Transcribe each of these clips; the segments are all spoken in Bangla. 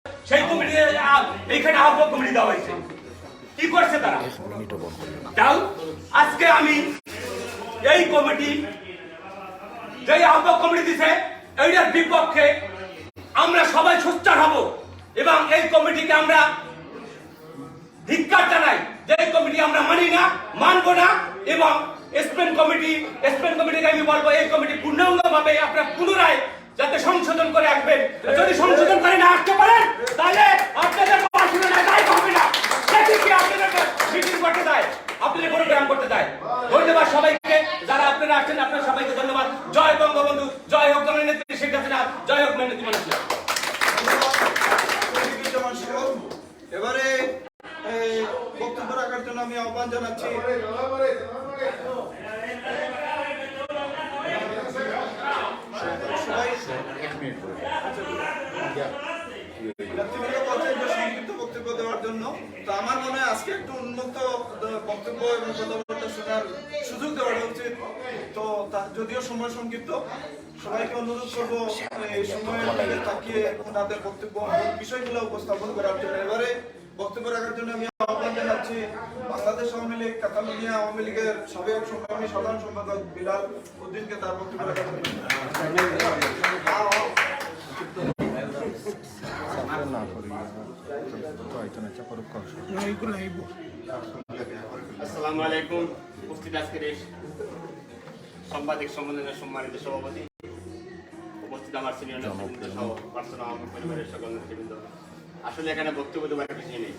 সেই কমিটি এইখানে আহ্বায়ক কমিটি দেওয়া হয়েছে। কি করছে তারা? তাও আজকে আমি এই কমিটি যে আহ্বায়ক কমিটি দিছে এইটার বিপক্ষে আমরা সবাই সোচ্চার হব এবং এই কমিটিকে আমরা ধিক্কার জানাই যে এই কমিটি আমরা মানি না, মানব না। এবং স্পেন কমিটিকে আমি বলবো এই কমিটি পূর্ণাঙ্গভাবে আপনারা পুনরায় যাতে সংশোধন করে আসবেন। যদি সংশোধন করে না আসতে পারেন তাহলে আপনাদের হবে না। সেদিকে আপনাদের মিটিং করতে দেয়, আপনাদের প্রোগ্রাম করতে দেয়। ধন্যবাদ সবাইকে, যারা আপনারা আসছেন আপনার সবাইকে ধন্যবাদ। জয় বঙ্গবন্ধু, জয় হোক জননেত্রী শেখ হাসিনা, জয় হোক মেহনতি মানুষ। এবারে বক্তব্য রাখার জন্য আমি আহ্বান জানাচ্ছি সংক্ষিপ্ত বক্তব্য দেওয়ার জন্য। তো আমার মনে হয় আজকে একটু উন্মুক্ত বক্তব্য এবং কথাবার্তা শোনার সুযোগ দেওয়া উচিত। তো যদিও সময় সংক্ষিপ্ত, সবাইকে অনুরোধ করবো এই সময়ের দিকে তাকিয়ে তাদের বক্তব্য বিষয়গুলো উপস্থাপন করার জন্য। এবারে বক্তব্য রাখার জন্য আমি আহ্বান জানাচ্ছি বাংলাদেশ আওয়ামী লীগ কাতালোনিয়া আওয়ামী লীগের সাবেক সংগ্রামী সাধারণ সম্পাদক বিলাল উদ্দিনকে তার বক্তব্য রাখার জন্য। আসসালামু আলাইকুম। উপস্থিত আজকের এই সাংবাদিক সম্মেলনের সম্মানিত সভাপতি, উপস্থিত আমার সিনিয়র নেতৃবৃন্দ সহ পার্সোনাল আওয়ামী পরিবারের সকল নেতৃবৃন্দ। আসলে এখানে বক্তব্য দেওয়ার কিছু নেই,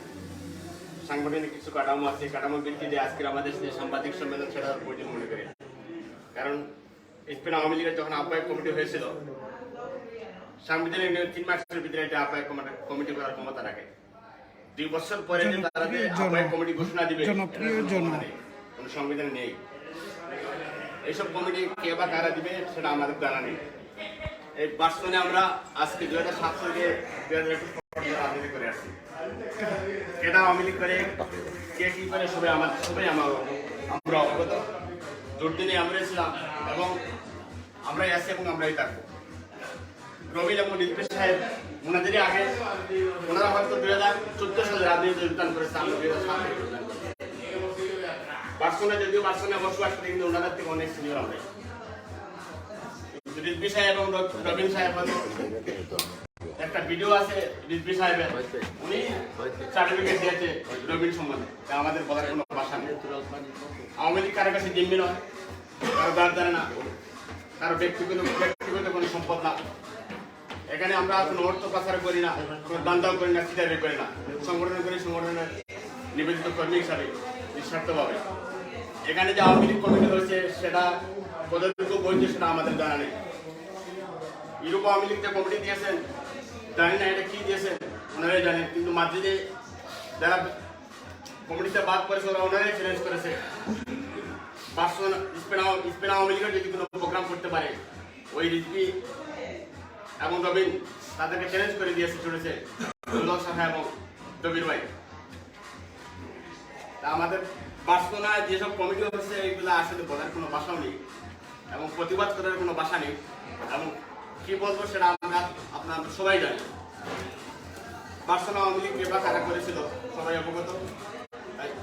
সাংগঠনিক কিছু কাঠামো আছে, কাঠামোর ভিত্তিতে আজকের আমাদের যে সাংবাদিক সম্মেলন সেটা প্রয়োজন মনে করি। কারণ স্পেন আওয়ামী লীগের যখন আহ্বায়ক কমিটি হয়েছিল, সাংবিধানিক নিয়ম 3 মাসের ভিতরে এটা আহ্বায়ক কমিটি করার ক্ষমতা রাখে। 2 বছর পরে যে তারা আহ্বায়ক কমিটি ঘোষণা দিবে কোন সংবিধানে নেই। এইসব কমিটি কে বা কারা দিবে সেটা আমাদের জানা নেই। এই বাস্তবে আমরা আজকে 2007 থেকে 2021 রাজনীতি করে আসছি। কেটা আওয়ামী লীগ করে, কে কি করে সবাই আমরা অবগত। দুর্দিনে আমরাই ছিলাম এবং আমরাই আছি এবং আমরাই থাকবো। রবিল এবং নীতিশ সাহেব ওনাদেরই আগে, ওনারা হয়তো 2014 সালে রাজনীতিতে যোগদান করেছে, আমরা 2007 সালে যোগদান করেছি। বার্সনে যদিও বার্সনে বসবাস করি, কিন্তু ওনাদের থেকে অনেক সিনিয়র আমরা। রিজভী সাহেব এবং রবিন সাহেব একটা ভিডিও আছে রিজভী সাহেবের, উনি সার্টিফিকেট দিয়েছে রবিন সম্বন্ধে। আমাদের বলার কোনো ভাষা নেই। আওয়ামী লীগ কারো কাছে জিম্মি নয়, কারো দাঁড় দাঁড়ে না, কারো ব্যক্তিগত কোনো সম্পদ না। এখানে আমরা কোনো অর্থ পাচার করি না, কোনো দান্দাও করি না, চিটারি করি না। সংগঠন করি সংগঠনের নিবেদিত কর্মী হিসাবে নিঃস্বার্থভাবে। এখানে যে আওয়ামী লীগ কমিটি হয়েছে সেটা কতটুকু বইছে সেটা আমাদের জানা নেই। ইউরোপ আওয়ামী লীগ যে কমিটি দিয়েছেন জানি না এটা কি দিয়েছেন, ওনারাই জানেন। কিন্তু মাদ্রিদে যারা কমিটিতে বাদ করেছে ওরা ওনারাই চ্যালেঞ্জ করেছে। স্পেন আওয়ামী লীগের যদি কোনো প্রোগ্রাম করতে পারে, ওই রিজভী এবং রবিন তাদেরকে চ্যালেঞ্জ করে দিয়েছে, চলেছে শাখা এবং দবির ভাই। আমাদের বাস্তবনায় যেসব কমিটি হচ্ছে এগুলো আসলে বলার কোনো ভাষাও নেই এবং প্রতিবাদ করার কোনো ভাষা নেই এবং কি বলবো সেটা আপনারা সবাই জানি। বার্সেলোনা আওয়ামী লীগ বা কারা করেছিল সবাই অবগত।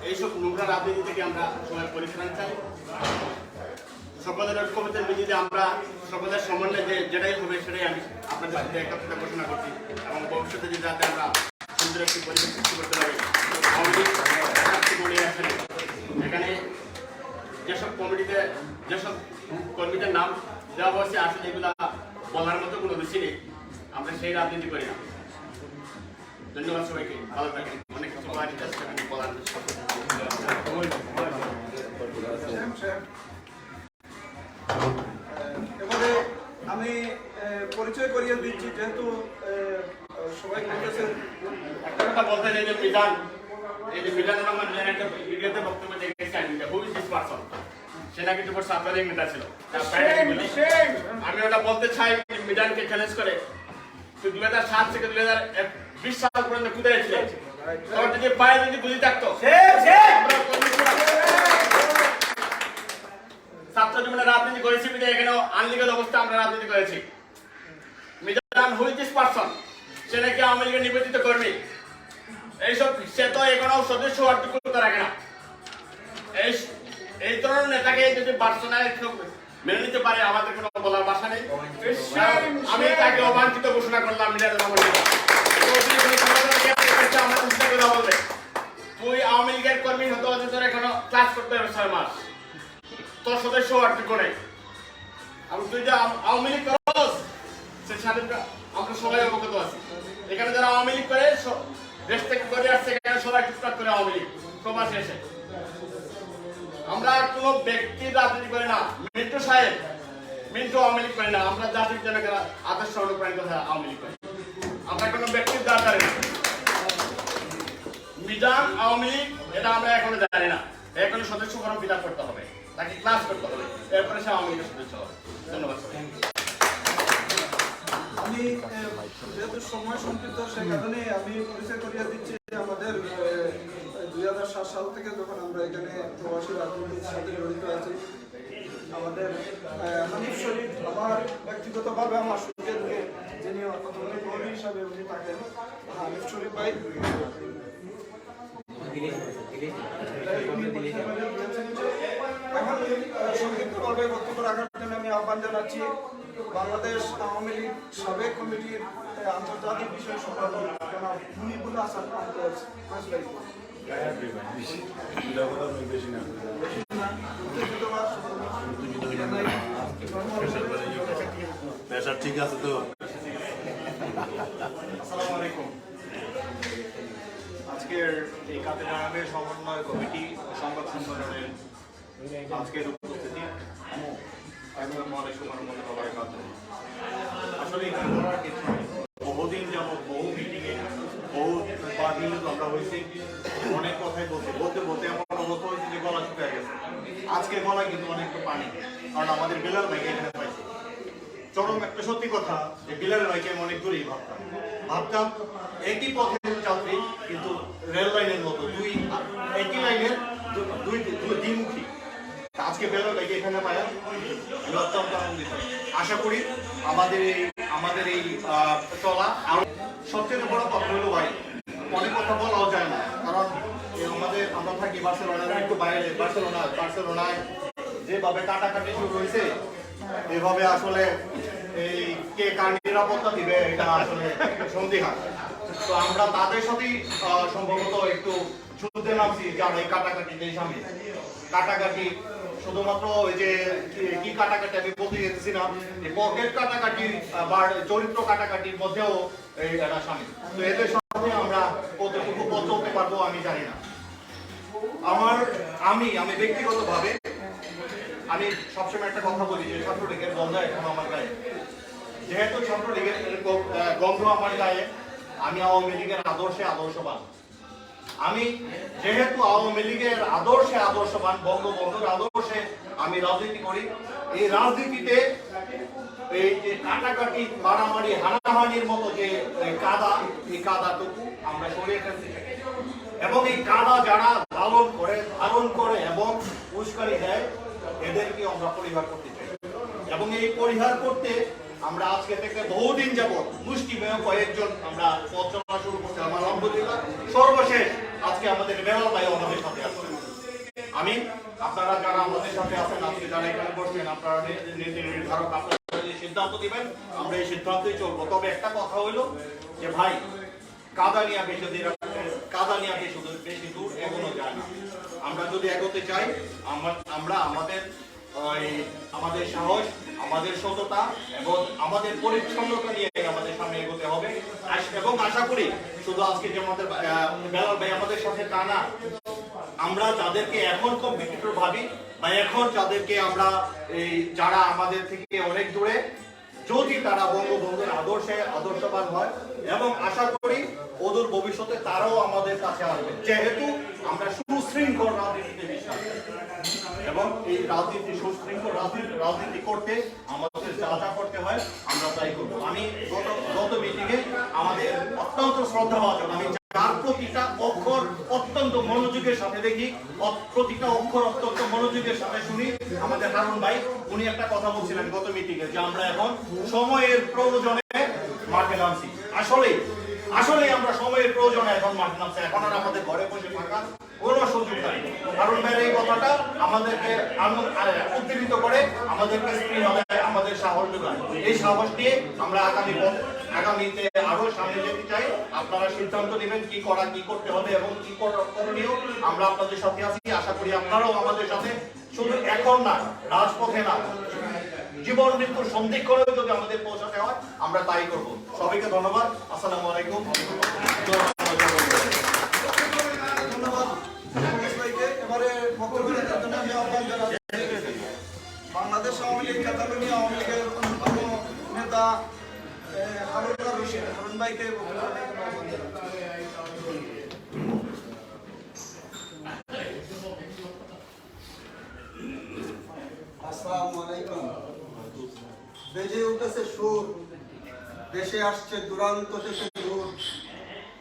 এইসব নোংরা রাজনীতি থেকে আমরা সবাই পরিত্রাণ চাই। সকলের ঐক্যমতের ভিত্তিতে আমরা সকলের সমন্বয়ে যেটাই হবে সেটাই আমি আপনাদের সাথে একটা ঘোষণা করছি এবং ভবিষ্যতে যাতে আমরা সুন্দর একটি পরিবেশ সৃষ্টি করতে পারি। এখানে যেসব কর্মীদের নাম দেওয়া হয়েছে আসলে এগুলা বলার মতো কোনো রুচি নেই, আমরা সেই রাজনীতি করি না। ধন্যবাদ সবাইকে, ভালো থাকেন। অনেক কিছু বলার এবারে আমি পরিচয় করিয়ে দিচ্ছি, যেহেতু সবাই একটা কথা বলতে চাই যে মিজান, এই যে মিজানুর রহমান একটা ভিডিওতে বক্তব্য দেখেছি, হু ইজ দিস পারসন, সে নাকি দুপুর ছাত্রলীগ নেতা ছিল। আমি ওটা বলতে চাই মিজানকে চ্যালেঞ্জ করে 2007 থেকে 2020 সাল পর্যন্ত কোথায় ছিলেন? তোর যদি পায়ে যদি বুঝি থাকতো ছাত্র জীবনে রাজনীতি করেছি, এখানে আনলিগাল অবস্থা আমরা রাজনীতি করেছি। Mizan who is this person, সে নাকি আওয়ামী লীগের নিবেদিত কর্মী। এইসব সে তো এখনো সদস্য হওয়ার যোগ্যতা রাখে না। এই ধরনের নেতাকে যদি পার্সোনাল মেনে নিতে পারে আমাদের কোনো বলার ভাষা নেই। আমি তাকে অবাঞ্ছিত ঘোষণা করলাম মিডিয়াতে বলবে তুই আওয়ামী লীগের কর্মী হতে হতে তোর এখনো ক্লাস করতে হবে 6 মাস, তোর সদস্য হওয়ার যোগ্য নেই। আর তুই যে আওয়ামী লীগ করস সে স্বাধীনতা আমরা সবাই অবগত আছি। এখানে যারা আওয়ামী লীগ করে দেশ থেকে করে আসছে এখানে সবাই টুকটাক করে আওয়ামী লীগ প্রবাসে এসে। আমরা কোনো ব্যক্তির রাজনীতি করি না। মিন্টু সাহেব মিন্টু আওয়ামী লীগ করি না, আমরা জাতির জনকের আদর্শ অনুপ্রাণিত হয়ে আওয়ামী লীগ করি। আমরা কোনো ব্যক্তির দরকারি না। বিধান আওয়ামী লীগ এটা আমরা এখনো জানি না। এখনো সদস্য ফর্ম ফিল আপ করতে হবে, তাকে ক্লাস করতে হবে, এরপরে সে আওয়ামী লীগের সদস্য হবে। ধন্যবাদ। আমি যেহেতু সময় সংক্ষিপ্ত সেই কারণে আমি পরিচয় করিয়ে দিচ্ছি আমাদের 2007 সাল থেকে যখন আমরা এখানে প্রবাসী রাজনীতির সাথে জড়িত আছি, আমাদের হানিফ শরীফ আমার ব্যক্তিগতভাবে আমার সুখে দুঃখে যিনি কর্মী হিসাবে উনি থাকেন, হানিফ শরীফ ভাই এখন সংক্ষিপ্তভাবে বক্তব্য রাখার জন্য আমি আহ্বান জানাচ্ছি বাংলাদেশ আওয়ামী লীগ সাবেক কমিটির আন্তর্জাতিক বিষয় সম্পাদক জনাব মুনিবুল হাসান ঠিক আছে তো। আসসালামু আলাইকুম। আজকের এই কাতেরানের সমন্বয় কমিটি ও সংবাদ সম্মেলনের আজকের উপস্থিতি আসলে এখানে বলার কিছু নেই। বহুদিন যাবৎ বহু মিটিংয়ে বহু নিউজ আমরা হয়েছি, অনেক কথাই বলতে বলতে এমন অবস্থা হয়েছে যে গলা শুকিয়ে গেছে। আজকে গলা কিন্তু অনেকটা পানি, কারণ আমাদের বিলাল ভাইকে এখানে পাইছে। চরম একটা সত্যি কথা যে বিলাল ভাইকে আমি অনেক দূরেই ভাবতাম একই পথের যাত্রী, কিন্তু রেল লাইনের মতো একই লাইনের দ্বিমুখী। আজকে বিলাল ভাইকে এখানে পাই আমি অত্যন্ত আনন্দিত। আশা করি আমাদের এই চলা আর সবচেয়ে বড় কথা হলো ভাই, অনেক কথা বলাও যায় না, কারণ আমরা থাকি বার্সেলোনার একটু বাইরে। বার্সেলোনায় যেভাবে কাটাকাটি শুরু হয়েছে, এভাবে আসলে এই কে কার নিরাপত্তা দিবে এটা আসলে সন্দিহান। তো আমরা তাদের সাথেই সম্ভবত একটু যুদ্ধে নামছি যে আমরা এই কাটাকাটিতে সামিল। কাটাকাটি শুধুমাত্র ওই যে কি কাটাকাটি আমি বলতে যেতেছি না, এই পকেট কাটাকাটি বা চরিত্র কাটাকাটির মধ্যেও এটা সামিল। তো এদের সাথে আমরা কতটুকু পথ চলতে পারবো আমি জানি না। আমি ব্যক্তিগতভাবে আমি সবসময় একটা কথা বলি যে ছাত্রলীগের গন্ধ এখন আমার গায়ে। যেহেতু ছাত্রলীগের গন্ধ আমার গায়ে, আমি আওয়ামী লীগের আদর্শে আদর্শবান। আমি যেহেতু আওয়ামী লীগের আদর্শে আদর্শবান, বঙ্গবন্ধুর আদর্শে আমি রাজনীতি করি। এই রাজনীতিতে এই যে কাটাকাটি মারামারি হানাহানির মতো যে কাদা, এই কাদাটুকু আমরা সরিয়ে ফেলতে চাই। এবং এই কাদা যারা ধারণ করে এবং উস্কানি দেয়, এদেরকে আমরা পরিহার করতে চাই। এবং এই পরিহার করতে আমরা আজকে থেকে বহুদিন যাবৎ মুষ্টিমেয় কয়েকজন আমরা পথ চলা শুরু করতে আমার আলহামদুলিল্লাহ সর্বশেষ আজকে আমাদের বেলাল ভাই আমাদের সাথে আছেন। আমি আপনারা যারা আমাদের সাথে আছেন, আজকে যারা এখানে বসছেন, আপনারা নীতি নির্ধারক, আপনারা যে সিদ্ধান্ত দিবেন আমরা এই সিদ্ধান্তেই চলবো। তবে একটা কথা হইলো যে ভাই, কাদা নিয়ে বেশি দূর এগোনো যায় না। আমরা যদি এগোতে চাই, আমরা আমাদের সাহস, আমাদের সততা এবং আমাদের পরিচ্ছন্নতা নিয়ে আমাদের সামনে এগোতে হবে। এবং আশা করি শুধু আজকে যে আমাদের বেলাল ভাই আমাদের সাথে তা না, আমরা যাদেরকে এখন কম্পিটিটর ভাবি বা এখন যাদেরকে আমরা যারা আমাদের থেকে অনেক দূরে, যদি তারা বঙ্গবন্ধুর আদর্শে আদর্শবান হয়, এবং আশা করি অদূর ভবিষ্যতে তারাও আমাদের কাছে আসবে, যেহেতু আমরা সুশৃঙ্খল রাজনীতিতে বিশ্বাস করি। এবং এই সুশৃঙ্খল রাজনীতি করতে আমাদের যা যা করতে হয় আমরা তাই করবো। আমি গত মিটিংয়ে আমাদের অত্যন্ত শ্রদ্ধাভাজন, আমি যার প্রতিটা অক্ষর অত্যন্ত মনোযোগের সাথে দেখি, প্রতিটা অক্ষর অত্যন্ত মনোযোগের সাথে শুনি। আমাদের হারুন ভাই উনি একটা কথা বলছিলেন গত মিটিংয়ে যে আমরা এখন সময়ের প্রয়োজনে মাঠে নামছি। আসলে আসলে আমরা সময়ের প্রয়োজনে এখন মাঠে নামছি। এখন আর আমাদের ঘরে বসে থাকার কোনো সুযোগ নাই। কারণ ভাইয়ের এই কথাটা আমাদেরকে উদ্দীপিত করে, আমাদেরকে স্প্রিন আমাদের সাহস যোগায়। এই সাহস নিয়ে আমরা আগামীতে আরো সামনে যেতে চাই। আপনারা সিদ্ধান্ত নেবেন কি করা, কি করতে হবে এবং কি করণীয়। আমরা আপনাদের সাথে আছি, আশা করি আপনারাও আমাদের সাথে, শুধু এখন না, রাজপথে না, জীবন মৃত্যুর সন্ধিক্ষণেও যদি আমাদের পৌঁছাতে হয় আমরা তাই করব। সবাইকে ধন্যবাদ। আসসালামু আলাইকুম। ধন্যবাদ ভাইকে। এবারে বক্তব্য রাখার জন্য আমি আহ্বান জানাচ্ছি বাংলাদেশ আওয়ামী লীগ কাতালোনিয়া আওয়ামী লীগের অন্যতম নেতা হারুন ভাইকে বক্তব্য রাখার জন্য আহ্বান জানাচ্ছি। আসসালামু আলাইকুম। বেজে উঠেছে সুর, দেশে আসছে দুরান্ত থেকে দূর।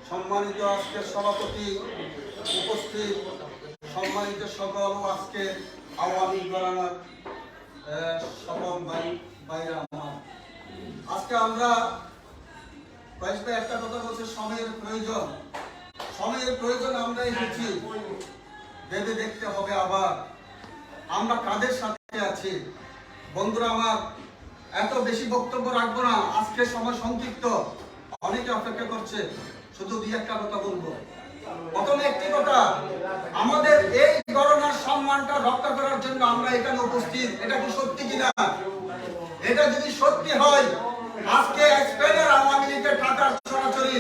সম্মানিত আজকের সভাপতি উপস্থিত, সম্মানিত সকল আজকে আওয়ামী ঘরানার সকল ভাইরা আমার, আজকে আমরা কয়েকটা একটা কথা বলছি, সময়ের প্রয়োজন। সময়ের প্রয়োজন আমরা এসেছি, ভেবে দেখতে হবে আবার আমরা কাদের সাথে আছি। বন্ধুরা আমার, এত বেশি বক্তব্য রাখবো না, আজকে সময় সংক্ষিপ্ত, অনেকে অপেক্ষা করছে, শুধু দুই একটা কথা বলবো। প্রথমে একটি কথা, আমাদের এই গণনার সম্মানটা রক্ষা করার জন্য আমরা এখানে উপস্থিত। এটা কি সত্যি কিনা? এটা যদি সত্যি হয়, আজকে স্পেনের আওয়ামী লীগের টাকার চলাচলি,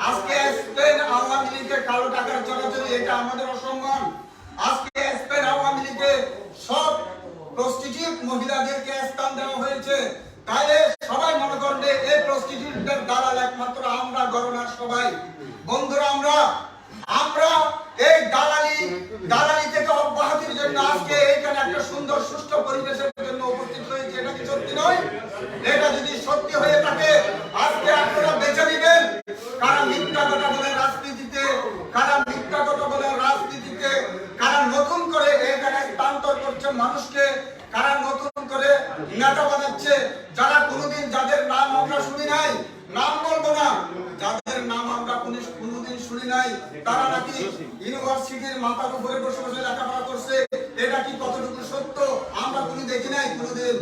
আজকে স্পেন আওয়ামী লীগের কালো টাকার চলাচলি, এটা আমাদের অসম্মান। আজকে স্পেন আওয়ামী লীগে সব প্রস্টিটিউট মহিলাদেরকে স্থান দেওয়া হয়েছে। তাইলে সবাই মনে করবে এই প্রস্টিটিউটদের দালাল একমাত্র আমরা গণনার সবাই। বন্ধুরা, আমরা এই দালালি থেকে অব্যাহতির জন্য আজকে এখানে একটা সুন্দর সুষ্ঠু পরিবেশের জন্য উপস্থিত হয়েছে। এটা কি সত্যি নয়? এটা যদি সত্যি হয়ে থাকে, আজকে আপনারা বেছে নেবেন কারা মিথ্যা কথা বলে রাজনীতিতে, কারা মিথ্যা কথা বলে রাজনীতিতে, কারা নতুন করে এখানে স্থানান্তর করছে মানুষকে, কারা নতুন করে নেতা বানাচ্ছে, যারা কোনোদিন, যাদের নাম আমরা শুনি নাই, নাম বলবো না, যাদের নাম আমরা কোনোদিন শুনি নাই, তারা নাকি ইউনিভার্সিটির মাথার উপরে বসে বসে লেখাপড়া করছে। এটা কি কতটুকু সত্য? আমরা কোনো দেখি নাই কোনোদিন।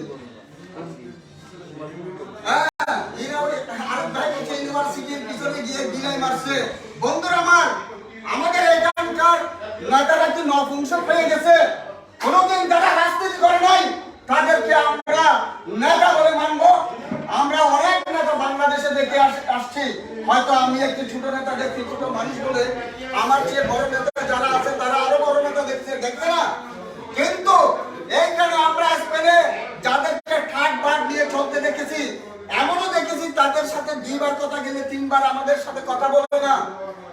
ইউনিভার্সিটির পিছনে গিয়ে বিলাই মারছে। বন্ধুরা আমার, আমাদের এখানকার নেতারা কি নপুংসক হয়ে গেছে? কোনোদিন যারা রাজনীতি করে নাই তাদেরকে আমরা নেতা বলে মানবো? আমরা অনেক নেতা বাংলাদেশে দেখে আসছি, হয়তো আমি একটি ছোট নেতা দেখছি, ছোট মানুষ বলে, আমার চেয়ে বড় নেতা যারা আছে তারা আরো বড় নেতা দেখছে না। কিন্তু এইখানে আমরা স্পেনে যাদেরকে ঠাট বাট দিয়ে চলতে দেখেছি, এমনও দেখেছি তাদের সাথে দুইবার কথা গেলে তিনবার আমাদের সাথে কথা বলবে না।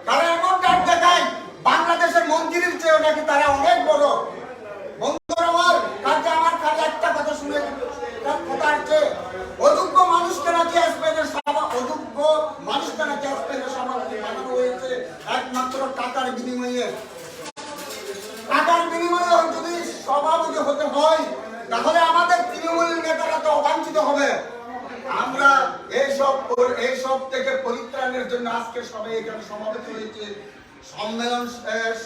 তারা এমন কাজ দেখায় বাংলাদেশের মন্ত্রীর চেয়েও নাকি তারা অনেক বড়। বন্ধুরা আমার, কাজে আমার খালি একটা কথা শুনে কথা হচ্ছে, অযোগ্য মানুষকে নাকি স্পেনের অযোগ্য মানুষকে নাকি স্পেনের সভাপতি বানানো হয়েছে একমাত্র টাকার বিনিময়ে। টাকার বিনিময়ে যদি সভাপতি হতে হয়, তাহলে আমাদের তৃণমূলের নেতারা তো অবাঞ্ছিত হবে। আমরা এইসব থেকে পরিত্রাণের জন্য আজকে সবাই এখানে সমাবেত হয়েছে,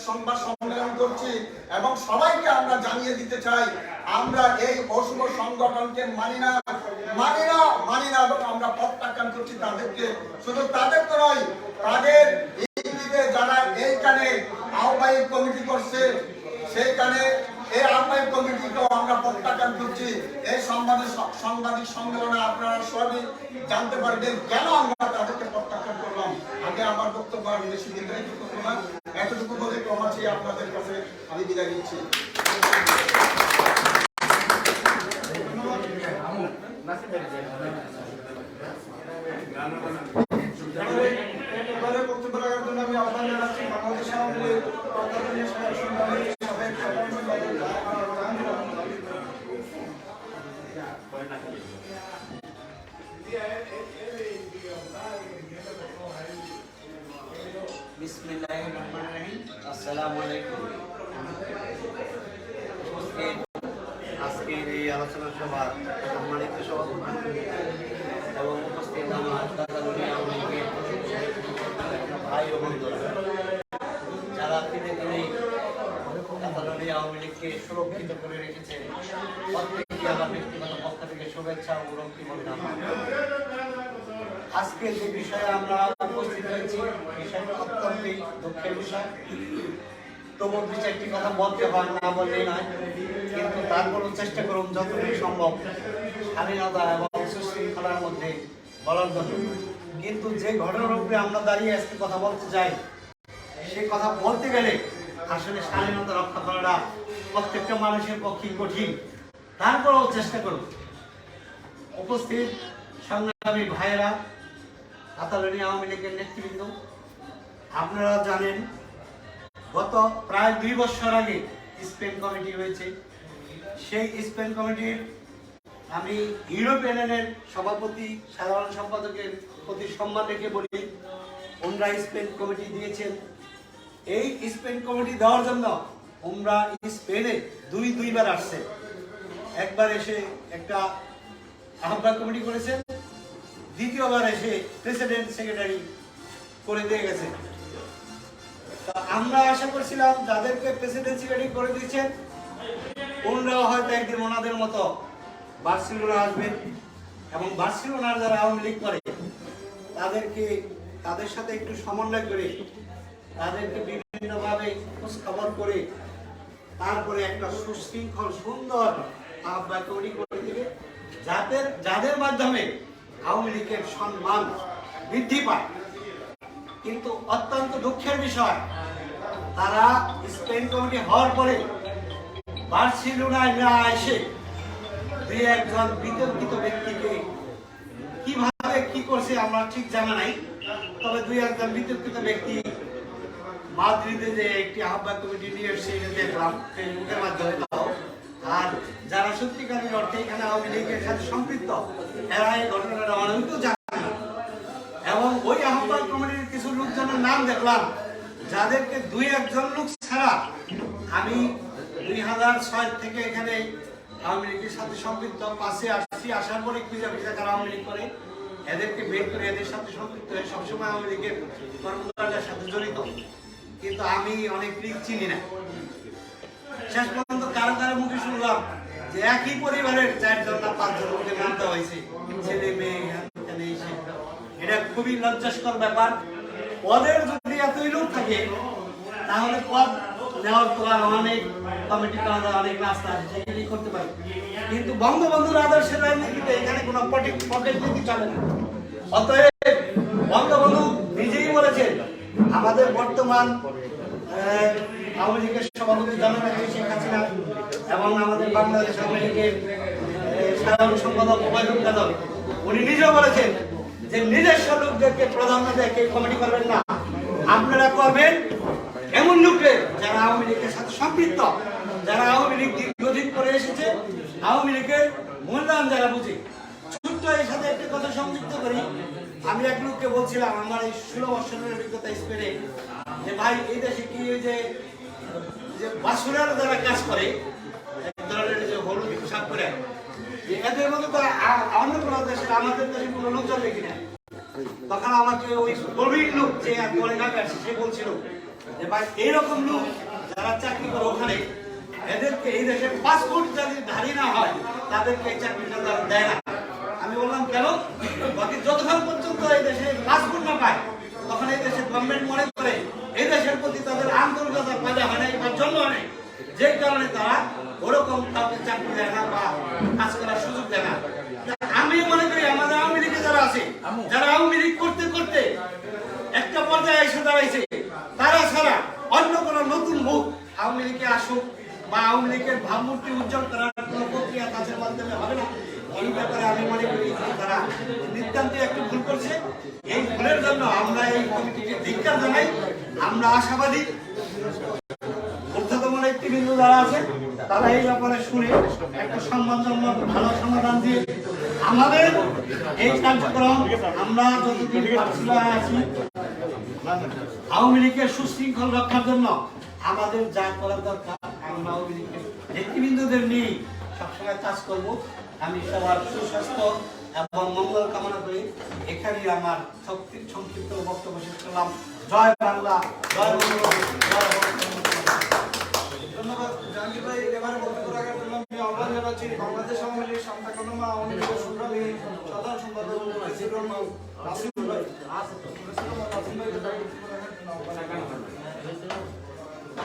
সংবাদ সম্মেলন করছি এবং সবাইকে আমরা জানিয়ে দিতে চাই, আমরা এই অশুভ সংগঠনকে মানি না এবং আমরা প্রত্যাখ্যান করছি তাদেরকে। শুধু তাদেরকে নয়, তাদের যারা এইখানে আহ্বায়ক কমিটি করছে, সেইখানে এই আহ্বায়ক কমিটিকেও আমরা প্রত্যাখ্যান করছি। এই সাংবাদিক সম্মেলনে আপনারা সবই জানতে পারবেন কেন আমরা তাদেরকে প্রত্যাখ্যান করলাম। আমি আমার বক্তব্য আর বেশি দীর্ঘায়িত করবো না, এতটুকু বলে ক্ষমা চেয়ে আপনাদের কাছে আমি বিদায় নিচ্ছি। এবারে বক্তব্য রাখার জন্য আমি আহ্বান জানাচ্ছি বাংলাদেশ আওয়ামী লীগ কাতালোনিয়া সংগ্রামী সাবেক সাধারণ সম্পাদক বিসমিল্লাহির রহমানির রহিম। আসসালামু আলাইকুম। আজকের এই আলোচনা সভার সম্মানিত সভাপতি এবং উপস্থিত আমার কাতালোনিয়া আওয়ামী লীগের ভাই ও বন্ধুরা, যারা দিনে দিনে কাতালোনিয়া আওয়ামী লীগকে সুরক্ষিত করে রেখেছেন, প্রত্যেককে আমার ব্যক্তিগত পক্ষ থেকে শুভেচ্ছা ও অভিনন্দন। আজকে যে বিষয়ে আমরা উপস্থিত হয়েছি, বিষয়টা অত্যন্তই দুঃখের বিষয়। তবু দু চারটি কথা বলতে হয়, না বললেই নয়, কিন্তু তারপরও চেষ্টা করুন যতটুকু সম্ভব স্বাধীনতা এবং সুশৃঙ্খলার মধ্যে বলার জন্য। কিন্তু যে ঘটনার উপরে আমরা দাঁড়িয়ে আজকে কথা বলতে চাই, সেই কথা বলতে গেলে আসলে স্বাধীনতা রক্ষা করাটা প্রত্যেকটা মানুষের পক্ষে কঠিন। তারপরেও চেষ্টা করুন। উপস্থিত সংগ্রামী ভাইয়েরা, কাতালোনিয়া আওয়ামী লীগের নেতৃবৃন্দ, আপনারা জানেন গত প্রায় 2 বছর আগে স্পেন কমিটি হয়েছে। সেই স্পেন কমিটির আমি ইউরোপিয়ানের সভাপতি, সাধারণ সম্পাদকের প্রতি সম্মান রেখে বলি, ওনারা স্পেন কমিটি দিয়েছেন। এই স্পেন কমিটি দেওয়ার জন্য ওনারা স্পেনে দুইবার আসছে। একবার এসে একটা আহ্বায়ক কমিটি করেছেন, দ্বিতীয়বার এসে প্রেসিডেন্ট সেক্রেটারি করে দিয়ে গেছে। আমরা আশা করছিলাম যাদেরকে প্রেসিডেন্ট সেক্রেটারি করে দিয়েছেন ওনারাও হয়তো একদিন ওনাদের মতো বার্সেলোনা আসবেন এবং বার্সেলোনার যারা আওয়ামী লীগ করে তাদের সাথে একটু সমন্বয় করে তাদেরকে বিভিন্নভাবে খোঁজখবর করে তারপরে একটা সুশৃঙ্খল সুন্দর আহ্বায়ক কমিটি করে দিবে, যাদের মাধ্যমে আওয়ামী লীগের সম্মান বৃদ্ধি পায়। কিন্তু অত্যন্ত দুঃখের বিষয়, তারা স্পেন কমিটি হওয়ার পরে বার্সেলোনায় না এসে 2-1 বিতর্কিত ব্যক্তিকে কিভাবে কি করছে আমরা ঠিক জানা নাই। তবে 2-1 বিতর্কিত ব্যক্তি মাদ্রিদে যে একটি আহ্বায়ক কমিটি নিয়ে এসে দেখলাম ফেসবুকের মাধ্যমে। আর যারা সত্যিকারের অর্থে এখানে আওয়ামী লীগের সাথে সম্পৃক্ত, এরা এই ঘটনাটা অনেকেও জানে না। এবং ওই আহ্বায়ক কমিটির কিছু লোকজনের নাম দেখলাম, যাদেরকে 2-1 লোক ছাড়া আমি 2006 থেকে এখানে আওয়ামী লীগের সাথে সম্পৃক্ত, পাশে আসছি, আসার পরে খুঁজে কারা আওয়ামী লীগ করে এদেরকে বের করে এদের সাথে সম্পৃক্ত হয়ে সবসময় আওয়ামী লীগের কর্মকাণ্ডের সাথে জড়িত। কিন্তু আমি অনেক লীগ চিনি না। শেষ পর্যন্ত কারো মুখে শুনলাম যে একই পরিবারের 4জন না 5জন লোকে নাম দেওয়া হয়েছে, ছেলে মেয়ে। এটা খুবই লজ্জাস্কর ব্যাপার। পদের যদি এতই লোক থাকে তাহলে পদ নেওয়ার তো আর অনেক কমিটি করা, অনেক রাস্তা সেগুলি করতে পারে। কিন্তু বঙ্গবন্ধুর আদর্শের রাজনীতিতে এখানে কোনো পকেট নীতি চলে না। অতএব বঙ্গবন্ধু নিজেই বলেছেন, আমাদের বর্তমান আওয়ামী লীগের সভাপতি জননেত্রী শেখ হাসিনা এবং আমাদের বাংলাদেশ আওয়ামী লীগের সাধারণ সম্পাদক ওবায়দুল কাদের, উনি নিজেও বলেছেন যে নিজস্ব লোকদেরকে প্রাধান্য দিয়ে কেউ কমিটি করবেন না, আপনারা করবেন এমন লোকদের যারা আওয়ামী লীগের সাথে সম্পৃক্ত, যারা আওয়ামী লীগ দীর্ঘদিন করে এসেছে, আওয়ামী লীগের মূল্যায়ন যারা বুঝে। ছোট্ট এর সাথে একটা কথা সংযুক্ত করি। আমি এক লোককে বলছিলাম আমার এই 16 বছরের অভিজ্ঞতা স্পেনে, যে ভাই এই দেশে কি যে বাসুরার যারা কাজ করে, এক ধরনের যে হলুদ পোশাক করে, যে এদের মধ্যে তো অন্য কোনো দেশে, আমাদের দেশে কোনো লোকজন দেখি না। তখন আমাকে ওই প্রবীণ লোক যে ঢাকা আসছে সে বলছিল যে ভাই এইরকম লোক যারা চাকরি করে ওখানে, এদেরকে এই দেশের পাসপোর্ট যদি ধারী না হয় তাদেরকে এই চাকরিটা তারা দেয় না। আমি বললাম কেন? বাকি যতক্ষণ পর্যন্ত এই দেশে পাসপোর্ট না পায় তখন এই দেশের গভর্নমেন্ট মনে করে এই দেশের প্রতি তাদের আন্তরিকতা পয়দা হয় না বা জন্ম হয় না, যে কারণে তারা ওরকম কাউকে চাকরি দেয় না বা কাজ করার সুযোগ দেয় না। আমি মনে করি আমাদের আওয়ামী লীগে যারা আছে, যারা আওয়ামী লীগ করতে করতে একটা পর্যায়ে এসে দাঁড়াইছে, তারা ছাড়া অন্য কোনো নতুন মুখ আওয়ামী লীগে আসুক বা আওয়ামী লীগের ভাবমূর্তি উজ্জ্বল করার কোনো প্রক্রিয়া তাদের মাধ্যমে হবে না। এই ব্যাপারে আমি মনে করি যে তারা নিতান্ত একটু ভুল করছে। এই ভুলের জন্য আমরা এই কমিটিকে ধিক্কার জানাই। আমরা আশাবাদী ঊর্ধ্বতন নেতৃবৃন্দ যারা আছে তারা এই ব্যাপারে শুনে একটা সম্মানজনক ভালো সমাধান দিয়ে আমাদের এই কার্যক্রম আমরা যতদিন আছি আওয়ামী লীগের সুশৃঙ্খল রক্ষার জন্য আমাদের যা করার দরকার আমরা আওয়ামী লীগের নেতৃবৃন্দদের নিয়ে সবসময় কাজ করব। আমি সবার সুস্বাস্থ্য এবং মঙ্গল কামনা করি। এখানেই আমার সংক্ষিপ্ত বক্তব্য শেষ করলাম। জয় বাংলা, জয় বঙ্গবন্ধু, জয় বঙ্গবন্ধু। ধন্যবাদ জাহাঙ্গীর ভাই। এবারে বক্তব্য রাখার জন্য আমি আহ্বান জানাচ্ছি বাংলাদেশ আওয়ামী লীগ সান্তা কনমা আওয়ামী লীগের সংগ্রামী সাধারণ সম্পাদক নাসির রহমান নাসির ভাই। নাসির ভাইকে তার বক্তব্য রাখার জন্য আহ্বান জানাচ্ছি।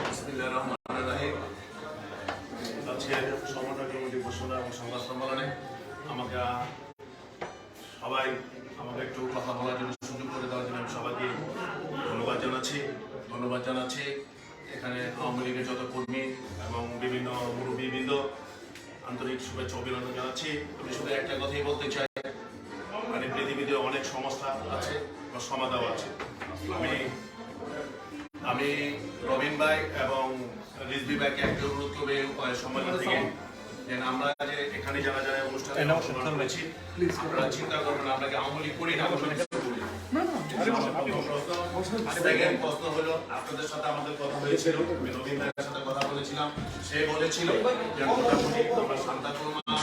বিসমিল্লাহির রহমানির রহিম। আজকের সমন্বয় কমিটি ঘোষণা এবং সংবাদ সম্মেলনে আমাকে একটু কথা বলার জন্য সুযোগ করে দেওয়ার জন্য আমি সবাইকে ধন্যবাদ জানাচ্ছি। এখানে আওয়ামী লীগের যত কর্মী এবং বিভিন্ন মুরব্বীবৃন্দ আন্তরিক শুভেচ্ছা অভিনন্দন জানাচ্ছি। আমি শুধু একটা কথাই বলতে চাই, মানে পৃথিবীতে অনেক সংস্থা আছে বা সমাধাও আছে। আমি রবিন ভাই এবং রিজভি ভাইকে একটা অনুরোধ করবে সম্মেলন থেকে, যে আমরা যে এখানে যারা যারা অনুষ্ঠানে অংশগ্রহণ করেছি, আপনারা চিন্তা করবেন আমরা কি আওয়ামী লীগ করি না সেকেন্ড প্রশ্ন হলো, আপনাদের সাথে আমাদের কথা হয়েছিল, আমি রবিন ভাইয়ের সাথে কথা বলেছিলাম, সে বলেছিল যে মোটামুটি আমরা সান্তা কনমা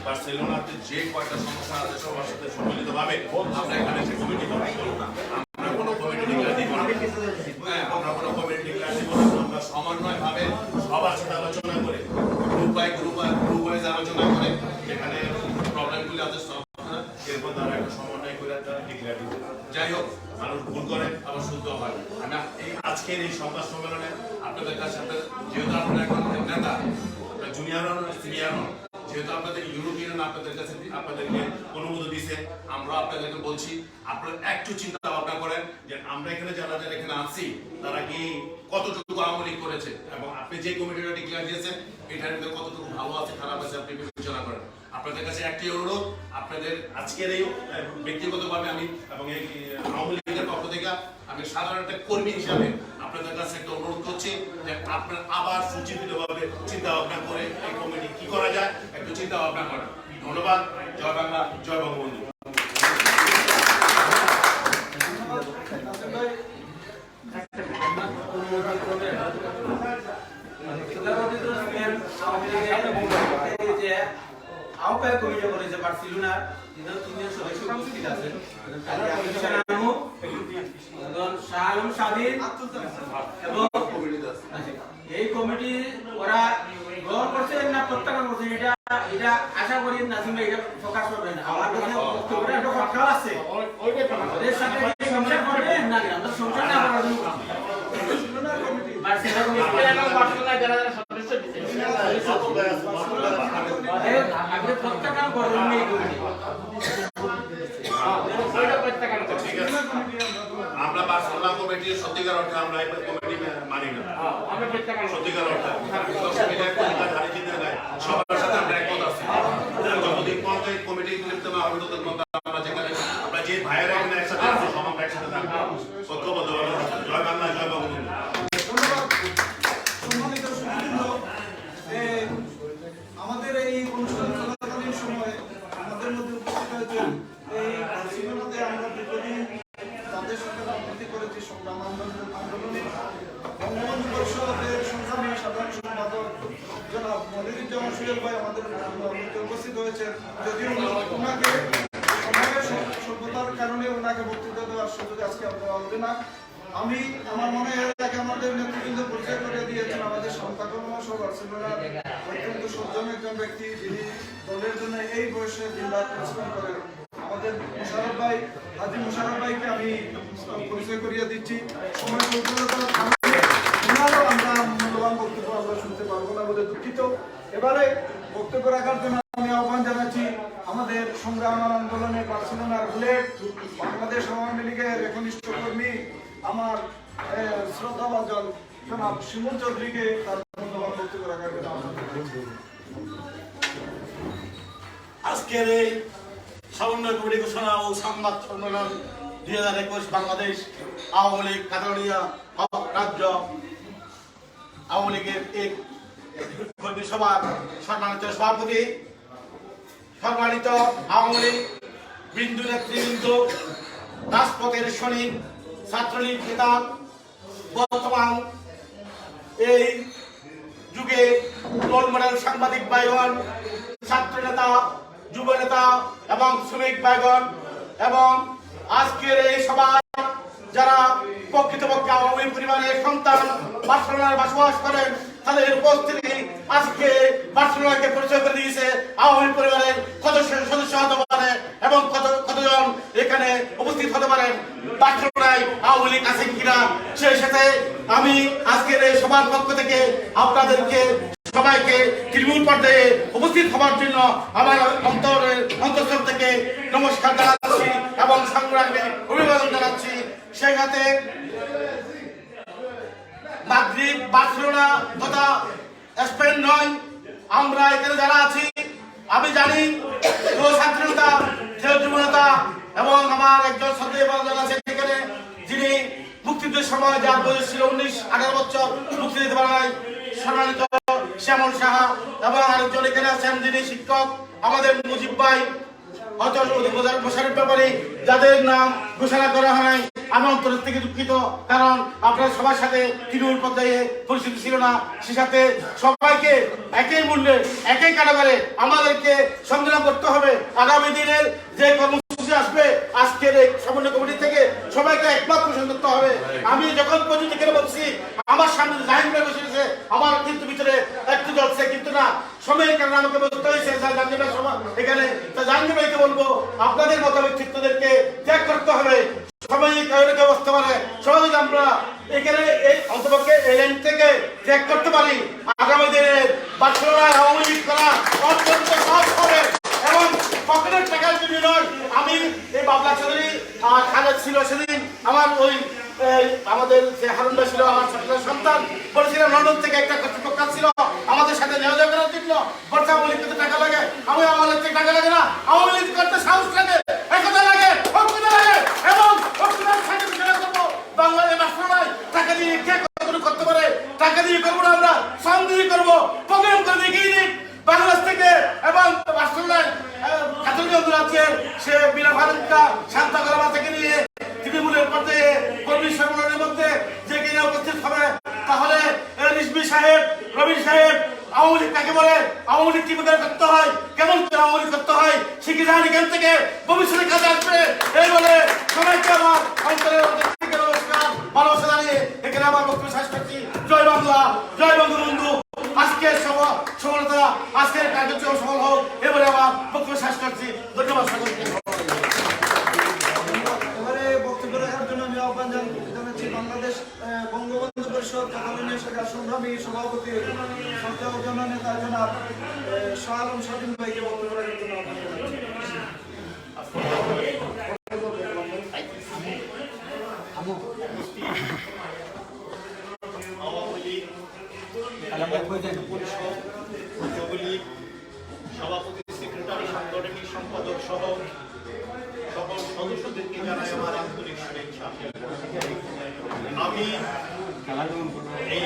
বার্সেলোনাতে যে কয়টা সমস্যা আছে সবার সাথে সম্মিলিতভাবে আমরা এখানে সে কমিটি করব না। আমরা কোনো কমিটি ডিক্লেয়ার দিব না, আমরা কোনো কমিটি ডিক্লেয়ার দিব না। আমরা সমন্বয়ভাবে সবার সাথে আলোচনা করে গ্রুপ ওয়াইজ আলোচনা করে এখানে প্রবলেমগুলি আছে সলভ করে এরপর তারা একটা সমন্বয় করে তারা ডিক্লেয়ার দিবে। যাই হোক, মানুষ ভুল করে আবার শুদ্ধ হয়। আমি আজকের এই সংবাদ সম্মেলনে আপনাদের কাছে যেহেতু আপনারা এখন নেতা, জুনিয়র হন সিনিয়র হন, যেহেতু আপনাদের ইউরোপিয়ান আপনাদের কাছে আপনাদেরকে অনুমোদন দিয়েছে, আমরা আপনাদেরকে বলছি আপনারা একটু চিন্তা ভাবনা করেন যে আমরা এখানে যারা যারা এখানে আছি তারা কি কতটুকু আওয়ামী লীগ করেছে, এবং আপনি যে কমিটিটা ডিক্লেয়ার দিয়েছেন এটার মধ্যে কতটুকু ভালো আছে খারাপ আছে আপনি বিবেচনা করেন। আপনাদের কাছে একটি অনুরোধ, আপনাদের আজকের এই ব্যক্তিগতভাবে আমি এবং এই আওয়ামী লীগের পক্ষ থেকে আমি সাধারণ একটা কর্মী হিসাবে আপনাদের কাছে একটা অনুরোধ করছি যে আপনারা আবার সুচিন্তিতভাবে চিন্তা ভাবনা করে এই কমিটি কি করা যায় একটু চিন্তা ভাবনা করেন। ধন্যবাদ। জয় বাংলা, জয় বঙ্গবন্ধু। আহ্বায়ক কমিটি করেছে বার্সেলোনার তিনজন সদস্য উপস্থিত আছেন। শাহ আলম সাবির এবং এই কমিটি ওরা গ্রহণ করছেন না প্রত্যাখ্যান করছেন, এটা আশা করি নাসিম ভাই এটা প্রকাশ করবেন। আমার কাছে বক্তব্যটা একটা কথা আছে, ওদের সাথে সংসার করবেন না, আমরা সংসার না করার জন্য বার্সেলোনা কমিটি এবং বার্সেলোনা যারা যারা সদস্য দিয়েছেন আগে প্রত্যাখ্যান করবেন এই কমিটি। আমরা বার্সেলোনা কমিটির সত্যিকার অর্থে আমরা এই কমিটি মানি না, সত্যিকার অর্থে সবার সাথে আমরা একমত আছি। যতদিন পর্যন্ত এই কমিটি লিপ্ত না হবে ততদিন পর্যন্ত আমরা যেখানে আমরা যে ভাইয়েরা এখানে একসাথে আছি সব আমরা একসাথে থাকবো ঐক্যবদ্ধভাবে। জয় বাংলা, জয় বঙ্গবন্ধু। সম্মানিত সুধীবৃন্দ, আমাদের এই অনুষ্ঠান চলাকালীন সময়ে আমাদের মধ্যে উপস্থিত হয়েছেন এই বার্সেলোনাতে আমরা দীর্ঘদিন তাদের সাথে রাজনীতি করেছি, সংগ্রাম আন্দোলনে বঙ্গবন্ধু পরিষদের সংগ্রামী সাধারণ সম্পাদক জনাব মনিরুজ্জামান সুহেল ভাই আমাদের উপস্থিত হয়েছেন। যদিও ওনাকে সময়ের স্বল্পতার কারণে ওনাকে বক্তৃতা দেওয়ার সুযোগ আজকে দেওয়া হবে না। আমি আমার মনে হয় আগে আমাদের নেতৃবৃন্দ পরিচয় করে দিয়েছেন। আমাদের সান্তা কনমা সহ বার্সেলোনার অত্যন্ত সজ্জন একজন ব্যক্তি, যিনি দলের জন্য এই বয়সে দিনরাত পরিশ্রম করেন। আমাদের মোশাররফ ভাই, হাজী মোশাররফ ভাইকে আমি পরিচয় করিয়ে দিচ্ছি। সময় স্বল্পতার কারণে ওনারও আমরা মূল্যবান বক্তব্য আমরা শুনতে পারবো না বলে দুঃখিত। এবারে বক্তব্য রাখার জন্য আমি আহ্বান জানাচ্ছি আমাদের সংগ্রাম আন্দোলনে বার্সেলোনার বুলেট বাংলাদেশ আওয়ামী লীগের একনিষ্ঠ কর্মী আমার শ্রদ্ধাভাজন জনাব শিমুল চৌধুরীকে তার মূল্যবান বক্তব্য রাখার জন্য আজকের এই সমন্বয় কমিটি ঘোষণা ও সংবাদ সম্মেলন 2021 বাংলাদেশ আওয়ামী লীগ কাতালোনিয়া রাজ্য আওয়ামী লীগের এক কর্মী সভার সম্মানিত সভাপতি, সম্মানিত আওয়ামী লীগ বিন্দু নেতৃবৃন্দ, রাজপথের সৈনিক, ছাত্রলীগ নেতা, বর্তমান এই যুগে রোল মডেল সাংবাদিক ভাইগণ, ছাত্র নেতা যুব নেতা এবং শ্রমিক ভাইগণ এবং আজকের এই সভায় যারা প্রকৃতপক্ষে আওয়ামী পরিবারের সন্তান বার্সেলোনায় বসবাস করেন, তাদের উপস্থিতি আজকে বার্সেলোনাকে পরিচয় করে দিয়েছে আওয়ামী পরিবারের কত সদস্য হতে পারে এবং কতজন এখানে উপস্থিত হতে পারেন, বার্সেলোনায় আওয়ামী লীগ আছে কিনা। সেই সাথে আমি আজকের এই সভার পক্ষ থেকে আপনাদেরকে সবাইকে তৃণমূল পর্যায়ে উপস্থিত হওয়ার জন্য আমার অন্তঃস্থল থেকে নমস্কার জানাচ্ছি এবং সংগ্রামে অভিবাদন জানাচ্ছি। সেই সাথে মাদ্রিদ, বার্সেলোনা তথা স্পেন নয়, আমরা এখানে যারা আছি আমি জানি ছাত্রনেতা, যুবনেতা এবং আমার একজন শ্রদ্ধেয় আছে এখানে, যিনি মুক্তিযুদ্ধের সময় যার বয়স ছিল 19-18 বছর, মুক্তি দিতে পারে নাই, সম্মানিত শ্যামল সাহা এবং আরেকজন এখানে আছেন যিনি শিক্ষক আমাদের মুজিব ভাই, হয়তো মোশাররফ ব্যাপারী, যাদের নাম ঘোষণা করা হয় আমি অন্তর থেকে দুঃখিত, কারণ আপনার সবার সাথে তৃণমূল পর্যায়ে পরিস্থিতি ছিল না। সে সাথে সবাইকে একই মূল্যে একই কারাগারে আমাদেরকে সংগ্রাম করতে হবে। আগামী দিনের যে কর্মসূচি আসবে আজকের এই সমন্বয় কমিটি থেকে সবাইকে একমত পোষণ করতে হবে। আমি যখন পর্যন্ত এখানে বলছি আমার সামনে জাহিন ভাই বসেছে, আমার কিন্তু ভিতরে একটু জ্বলছে, কিন্তু না সময়ের কারণে আমাকে বলতে হয়েছে জাহাঙ্গীর সময় এখানে। তা জাহাঙ্গীর ভাইকে বলবো আপনাদের মতো ব্যক্তিত্বদেরকে ত্যাগ করতে হবে। সবাই কারণে অবস্থা পারে সবাই যদি আমরা এখানে এই অন্তপক্ষে এই লাইন থেকে ত্যাগ করতে পারি, আগামী দিনে বার্সেলোনায় আওয়ামী লীগ করা অত্যন্ত সহজ হবে এবং পকেটের টাকার জন্য নয়। আমি এই বাবলা চৌধুরী খালেদ ছিল সেদিন আমার ওই আমাদের যে হারুন ভাই ছিল আমার সন্তান, বলেছিলাম লন্ডন থেকে একটা কর্তৃপক্ষ ছিল আমাদের সাথে যোগাযোগ করার জন্য, বলছে আওয়ামী লীগ করতে টাকা লাগে। আমি আওয়ামী লীগ থেকে টাকা লাগে না, আওয়ামী লীগ করতে সাহস লাগে, একতা লাগে, অক্ষতা লাগে এবং অক্ষতার সাথে বিচার করবো। বাংলাদেশ বার্সেলোনায় টাকা দিয়ে কে কতটুকু করতে পারে, টাকা দিয়ে করবো না, আমরা শ্রম দিয়ে করবো, প্রোগ্রাম করে দেখিয়ে দিই বাংলাদেশ থেকে। এবং বার্সেলোনায় সে বিনা ফারুকা শান্তা গরমা থেকে নিয়ে তৃণমূলের পর্যায়ে কর্মী সম্মেলনের মধ্যে যে কিনা উপস্থিত হবে, তাহলে রিজভী সাহেব, রবিন সাহেব আওয়ামী লীগ কাকে বলে, আওয়ামী লীগ কিভাবে করতে হয়, কেমন করে আওয়ামী লীগ করতে হয় শিখে যান এখান থেকে, ভবিষ্যতে কাজে আসবে। এই বলে সবাইকে আমার অন্তরের থেকে নমস্কার, ভালোবাসা জানিয়ে এখানে আমার বক্তব্য শেষ করছি। জয় বাংলা, জয় বঙ্গবন্ধু। আজকের সফলতা, আজকের কার্যক্রম সফল হোক, এবারে আমার বক্তব্য শেষ করছি। ধন্যবাদ সকলকে। এবারে বক্তব্য রাখার জন্য আমি আহ্বান জানাচ্ছি বাংলাদেশ বঙ্গবন্ধু পরিষদ কাতালোনিয়া শাখার সংগ্রামী সভাপতি সরকার জননেতা জনাব শাহ আলম স্বাধীন ভাইকে বক্তব্য রাখার জন্য আহ্বান জানাচ্ছি। পরিষদ, যুবলীগ সভাপতি, সেক্রেটারি, সাংগঠনিক সম্পাদক সহ সকল সদস্যদেরকে জানাই আমার আন্তরিক শুভেচ্ছা। আমি এই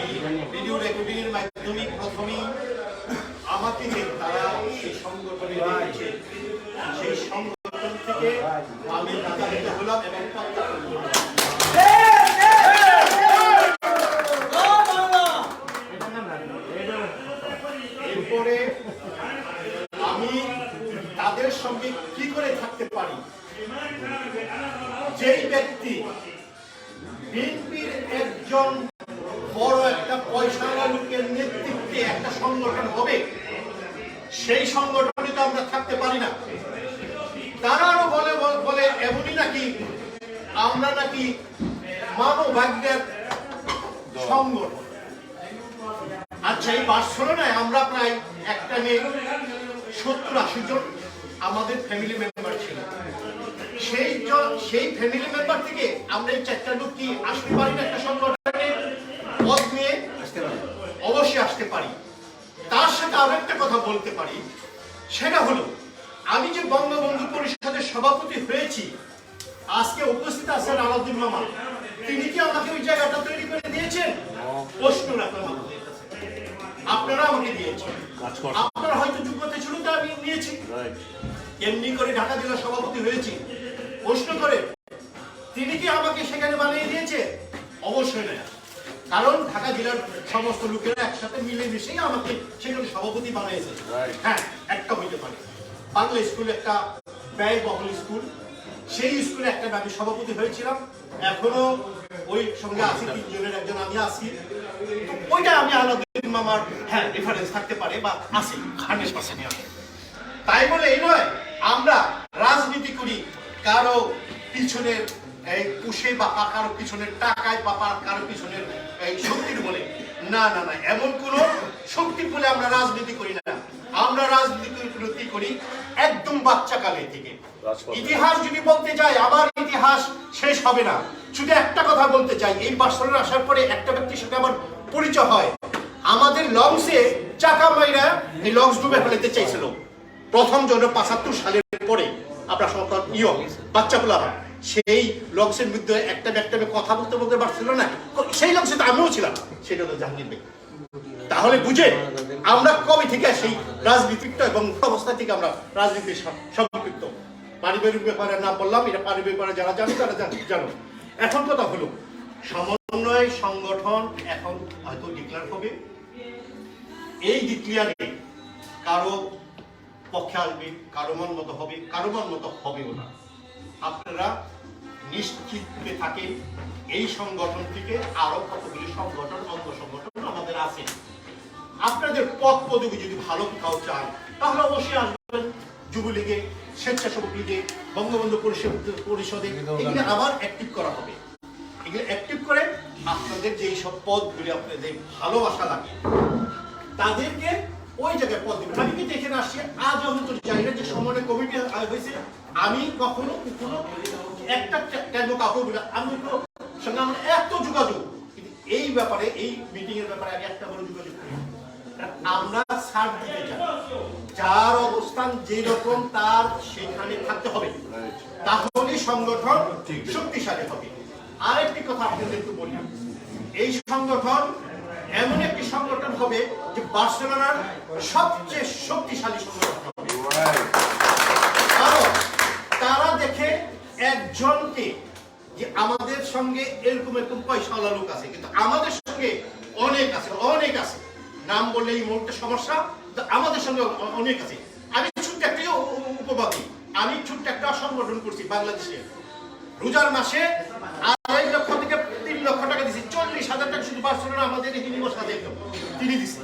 ভিডিও রেকর্ডিং এর মাধ্যমে প্রথমেই আমাকে তারা সেই সংগঠনে রেখেছে, সেই সংগঠন থেকে আমি নাগরিক হলাম এবং প্রত্যাখ্যান করলাম। এরপরে আমি তাদের সঙ্গে কি করে থাকতে পারি, যেই ব্যক্তি বিএনপির একজন বড় একটা পয়সাওয়ালা লোকের নেতৃত্বে একটা সংগঠন হবে, সেই সংগঠনে তো আমরা থাকতে পারি না। তারা আরো বলে এমনই নাকি আমরা নাকি মানবভাগ্যের সংগঠন। আচ্ছা, এই বার্সেলোনায় আমরা প্রায় একটা মেয়ে 70-80 জন আমাদের ফ্যামিলি মেম্বার ছিল। সেই ফ্যামিলি মেম্বার থেকে আমরা এই 4টা লোক কি আসতে পারি না একটা সংগঠনে পদ নিয়ে? অবশ্যই আসতে পারি। তার সাথে আরো একটা কথা বলতে পারি, সেটা হলো আমি যে বঙ্গবন্ধু পরিষদের সভাপতি হয়েছি, আজকে উপস্থিত আছেন আলাউদ্দিন মামা, তিনি কি আমাকে ওই জায়গাটা তৈরি করে দিয়েছেন? প্রশ্ন রাখলাম আপনাদের কাছে। আপনারা আমাকে দিয়েছেন, আপনারা হয়তো যোগ্যতা ছিল তো আমি নিয়েছি, এমনি করে ঢাকা জেলা সভাপতি হয়েছি। প্রশ্ন করে তিনি কি আমাকে সেখানে বানিয়ে দিয়েছে? অবশ্যই না, কারণ ঢাকা জেলার সমস্ত লোকেরা একসাথে মিলেমিশেই আমাকে সেখানে সভাপতি বানিয়েছে। হ্যাঁ, একটা হইতে পারে, বাংলা স্কুল একটা ব্যয়বহুল স্কুল, সেই স্কুলে একটা আমি সভাপতি হয়েছিলাম, এখনো ওই সঙ্গে আছি, 3 জনের একজন আমি আছি। তো ওইটা আমি আলাউদ্দিন মামার হ্যাঁ রেফারেন্স থাকতে পারে বা আছি 100%। তাই বলে এই নয় আমরা রাজনীতি করি কারো পিছনের এই পুষে বা কারো পিছনের টাকায় বা কারো পিছনের এই শক্তির বলে, না না না, এমন কোন শক্তি বলে আমরা রাজনীতি করি না। আমরা রাজনীতি করি একদম বাচ্চা কালে থেকে। ইতিহাস যদি বলতে যাই, আমার ইতিহাস শেষ হবে না। শুধু একটা কথা বলতে চাই, এই বার্সেলোনা আসার পরে একটা ব্যক্তির সাথে আমার পরিচয় হয়। আমাদের লঞ্চে চাকা মাইরা এই লঞ্চ ডুবে ফেলতে চাইছিল প্রথম জন্য 75 সালের পরে। আমরা সরকার বাচ্চা পোলাবা সেই লঞ্চের মধ্যে একটা কথা বলতে বলতে পারছিল না, সেই লঞ্চে তো আমিও ছিলাম, সেটা হলো জাহাঙ্গীর বেগ। তাহলে বুঝে আমরা কবে থেকে সেই রাজনীতিটা এবং অবস্থা থেকে আমরা রাজনীতির সম্পৃক্ত। পারিবারিক ব্যাপারে নাম বললাম, এটা পারিবারিক ব্যাপারে যারা জানে তারা জানো। এখন কথা হলো সমন্বয় সংগঠন এখন হয়তো ডিক্লেয়ার হবে। এই ডিক্লেয়ারে কারো পক্ষে আসবে, কারো মন মতো হবে, কারো মন মতো হবেও না। আপনারা নিশ্চিত থাকেন এই সংগঠন থেকে আরো কতগুলি সংগঠন অঙ্গ সংগঠন আমাদের আছে। আপনাদের পদ পদবি যদি ভালো কোথাও চান তাহলে অবশ্যই আসবেন যুবলীগে, স্বেচ্ছাসেবক লীগে, বঙ্গবন্ধু পরিষদে। এগুলো আবার অ্যাক্টিভ করা হবে। এগুলো অ্যাক্টিভ করে আপনাদের যে সব পদগুলি আপনাদের ভালোবাসা লাগে তাদেরকে ওই জায়গায় পদ দিবেন। আমি কিন্তু এখানে আসছি আজ হয়তো জানি না যে সমন্বয় কমিটি হয়েছে, আমি কখনো একটা কাউকে বলি আমি সঙ্গে আমার এত যোগাযোগ, কিন্তু এই ব্যাপারে এই মিটিং এর ব্যাপারে আমি একটা বড় যোগাযোগ করি। আমরা ছাড় দিতে চাই, যার অবস্থান যে রকম তার সেখানে থাকতে হবে, তাহলে সংগঠন শক্তিশালী হবে। আরেকটি কথা আপনাদের একটু বলি, এই সংগঠন এমন একটি সংগঠন হবে যে বার্সেলোনার সবচেয়ে শক্তিশালী সংগঠন হবে। কারণ তারা দেখে একজনকে যে আমাদের সঙ্গে এরকম পয়সাওয়ালা লোক আছে, কিন্তু আমাদের সঙ্গে অনেক আছে, নাম বললে এই মুহূর্তে সমস্যা, আমাদের সঙ্গে অনেক আছে। আমি ছোট্ট একটা উপবাদী, আমি ছোট্ট একটা সংগঠন করছি বাংলাদেশে, রোজার মাসে 2.5 লক্ষ থেকে 3 লক্ষ টাকা দিচ্ছি, 40,000 টাকা শুধু বার্সেলোনা আমাদের তিনি দিচ্ছে,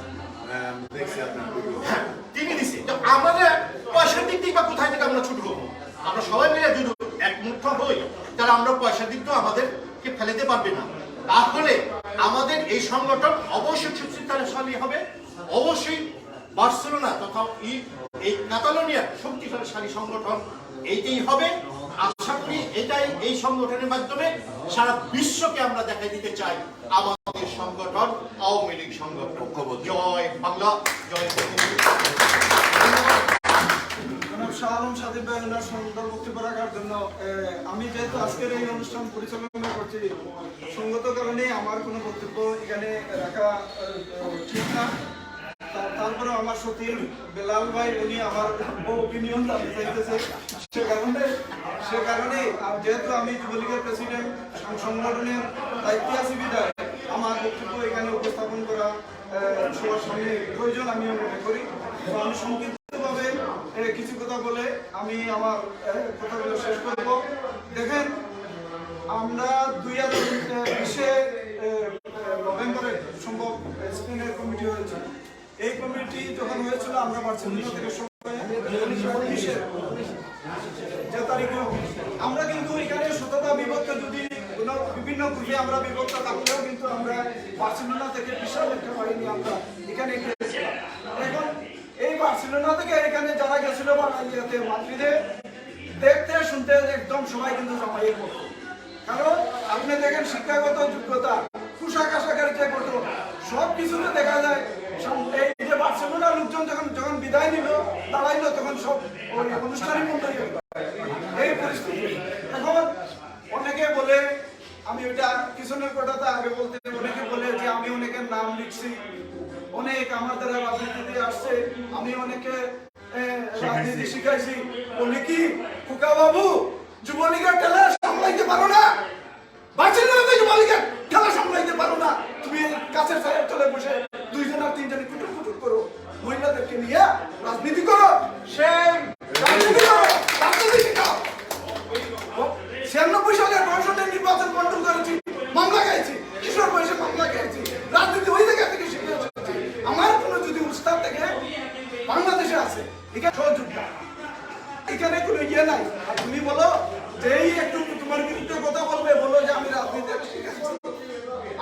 তিনি দিচ্ছে। তো আমাদের পয়সার দিক থেকে বা কোথায় থেকে আমরা ছোট হবো? আমরা সবাই মিলে যদি একমুঠ হই তাহলে আমরা পয়সার দিক তো আমাদেরকে ফেলেতে পারবে না। তাহলে আমাদের এই সংগঠন অবশ্যই শক্তিশালী হবে, অবশ্যই বার্সেলোনা তথা এই কাতালোনিয়ার শক্তিশালী সংগঠন এইটাই হবে। আশা করি এটাই এই সংগঠনের মাধ্যমে সারা বিশ্বকে আমরা দেখাই দিতে চাই আমাদের সংগঠন আওয়ামী লীগ সংগঠন। জয় বাংলা, জয় শাহ আলম সাদিক ভাই ওনার সুন্দর বক্তব্য রাখার জন্য আমি যেহেতু আজকের এই অনুষ্ঠান পরিচালনা করছি, সঙ্গত কারণে আমার কোনো বক্তব্য এখানে রাখা ঠিক না। তারপরে আমার সতীর বেলাল ভাই উনি আমার ওপিনিয়ন জানতে চাইতেছে, সে কারণে যেহেতু আমি যুবলীগের প্রেসিডেন্ট সংগঠনের দায়িত্বে আছি বিধায় আমার বক্তব্য এখানে উপস্থাপন করা সবার সামনে প্রয়োজন আমি মনে করি। তো আমি সংক্ষিপ্তভাবে কিছু কথা বলে আমি আমার কথাগুলো শেষ করব। দেখেন, আমরা 2020 নভেম্বরে সম্ভব স্পেনের কমিটি হয়েছিল। এই কমিটি যখন হয়েছিল আমরা বার্সেলোনা থেকে যে তারিখে আমরা কিন্তু এখানে শততা বিভক্ত, যদি বিভিন্ন গ্রুপে আমরা বিভক্ত থাকলেও কিন্তু আমরা বার্সেলোনা থেকে বিশাল একটা বাহিনী আমরা এখানে গিয়েছিলাম। এখন এই বার্সেলোনা থেকে এখানে যারা গেছিল মাদ্রিদে দেখতে শুনতে একদম সবাই কিন্তু জমাইয়ে পড়তো। কারণ আপনি দেখেন শিক্ষাগত যোগ্যতা, পোশাক আশাকের যে কত সব কিছুতে দেখা যায়। এই যে বার্সেলোনার লোকজন যখন বিদায় নিল দাঁড়াইলো তখন সব ওই অনুষ্ঠানের মধ্যে এই পরিস্থিতি। এখন অনেকে বলে, আমি ওইটা পিছনের কথাটা আগে বলতে, অনেকে বলে যে আমি অনেকের নাম লিখছি, অনেক আমার দ্বারা রাজনীতিতে আসছে, আমি অনেকে রাজনীতি শিখাইছি। বলে কি খোকা বাবু যুবলীগের খেলা সামলাইতে পারো না, বার্সেলোনাতে যুবলীগের খেলা সামলাইতে পারো না, তুমি কাছের সাইড চলে বসে 2 জন আর 3 জন কুটুর করো, মহিলাদেরকে নিয়ে রাজনীতি করো। সেই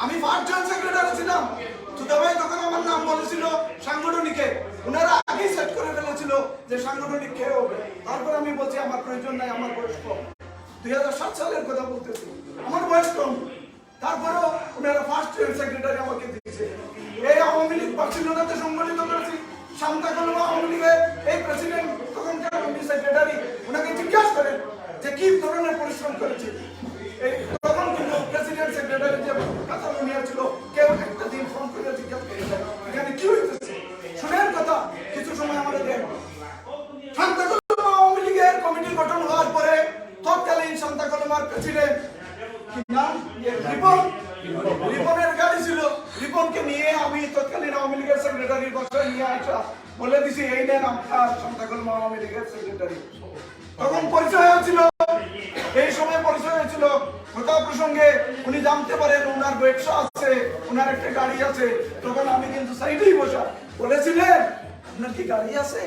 আমি ফার্স্ট জয়েন্ট সেক্রেটারি ছিলাম। সুদাভাই তখন আমার নাম বলেছিল সাংগঠনিকে, ওনারা আগেই সেট করে ফেলেছিল যে সাংগঠনিক কে হবে। তারপর আমি বলছি আমার প্রয়োজন নাই, আমার বয়স কম, 2007 সালের কথা বলতেছি, আমার বয়স কম। তারপরেও ওনারা ফার্স্ট জয়েন্ট সেক্রেটারি আমাকে দিয়েছে। এই আওয়ামী লীগ বার্সেলোনাতে সংগঠিত করেছি, শান্তা কলমা আওয়ামী লীগের এই প্রেসিডেন্ট তখনকার সেক্রেটারি, ওনাকে জিজ্ঞাসা করেন যে কি ধরনের পরিশ্রম করেছে। এই তখন কিন্তু প্রেসিডেন্ট সেক্রেটারি যে কাতালোনিয়া ছিল, কেউ একটা দিন ফোন করে জিজ্ঞাসা করেন এখানে কি হইতেছে। শুনেন কথা, কিছু সময় আমাদের দেন। শান্তা কলমা আওয়ামী লীগের কমিটি গঠন হওয়ার পরে তৎকালীন শান্তা কলমার প্রেসিডেন্ট কি নাম, রিপনের গাড়ি ছিল, রিপনকে নিয়ে আমি তৎকালীন আওয়ামী লীগের সেক্রেটারির বাসায় নিয়ে আসা বলে দিছি এই নেন আপনার শান্তা কলমা আওয়ামী লীগের সেক্রেটারি। তখন পরিচয় হয়েছিল, এই সময় পরিচয় হয়েছিল কথা প্রসঙ্গে উনি জানতে পারেন ওনার ব্যবসা আছে, ওনার একটা গাড়ি আছে। তখন আমি কিন্তু সাইডেই বসা বলেছিলেন আপনার কি গাড়ি আছে,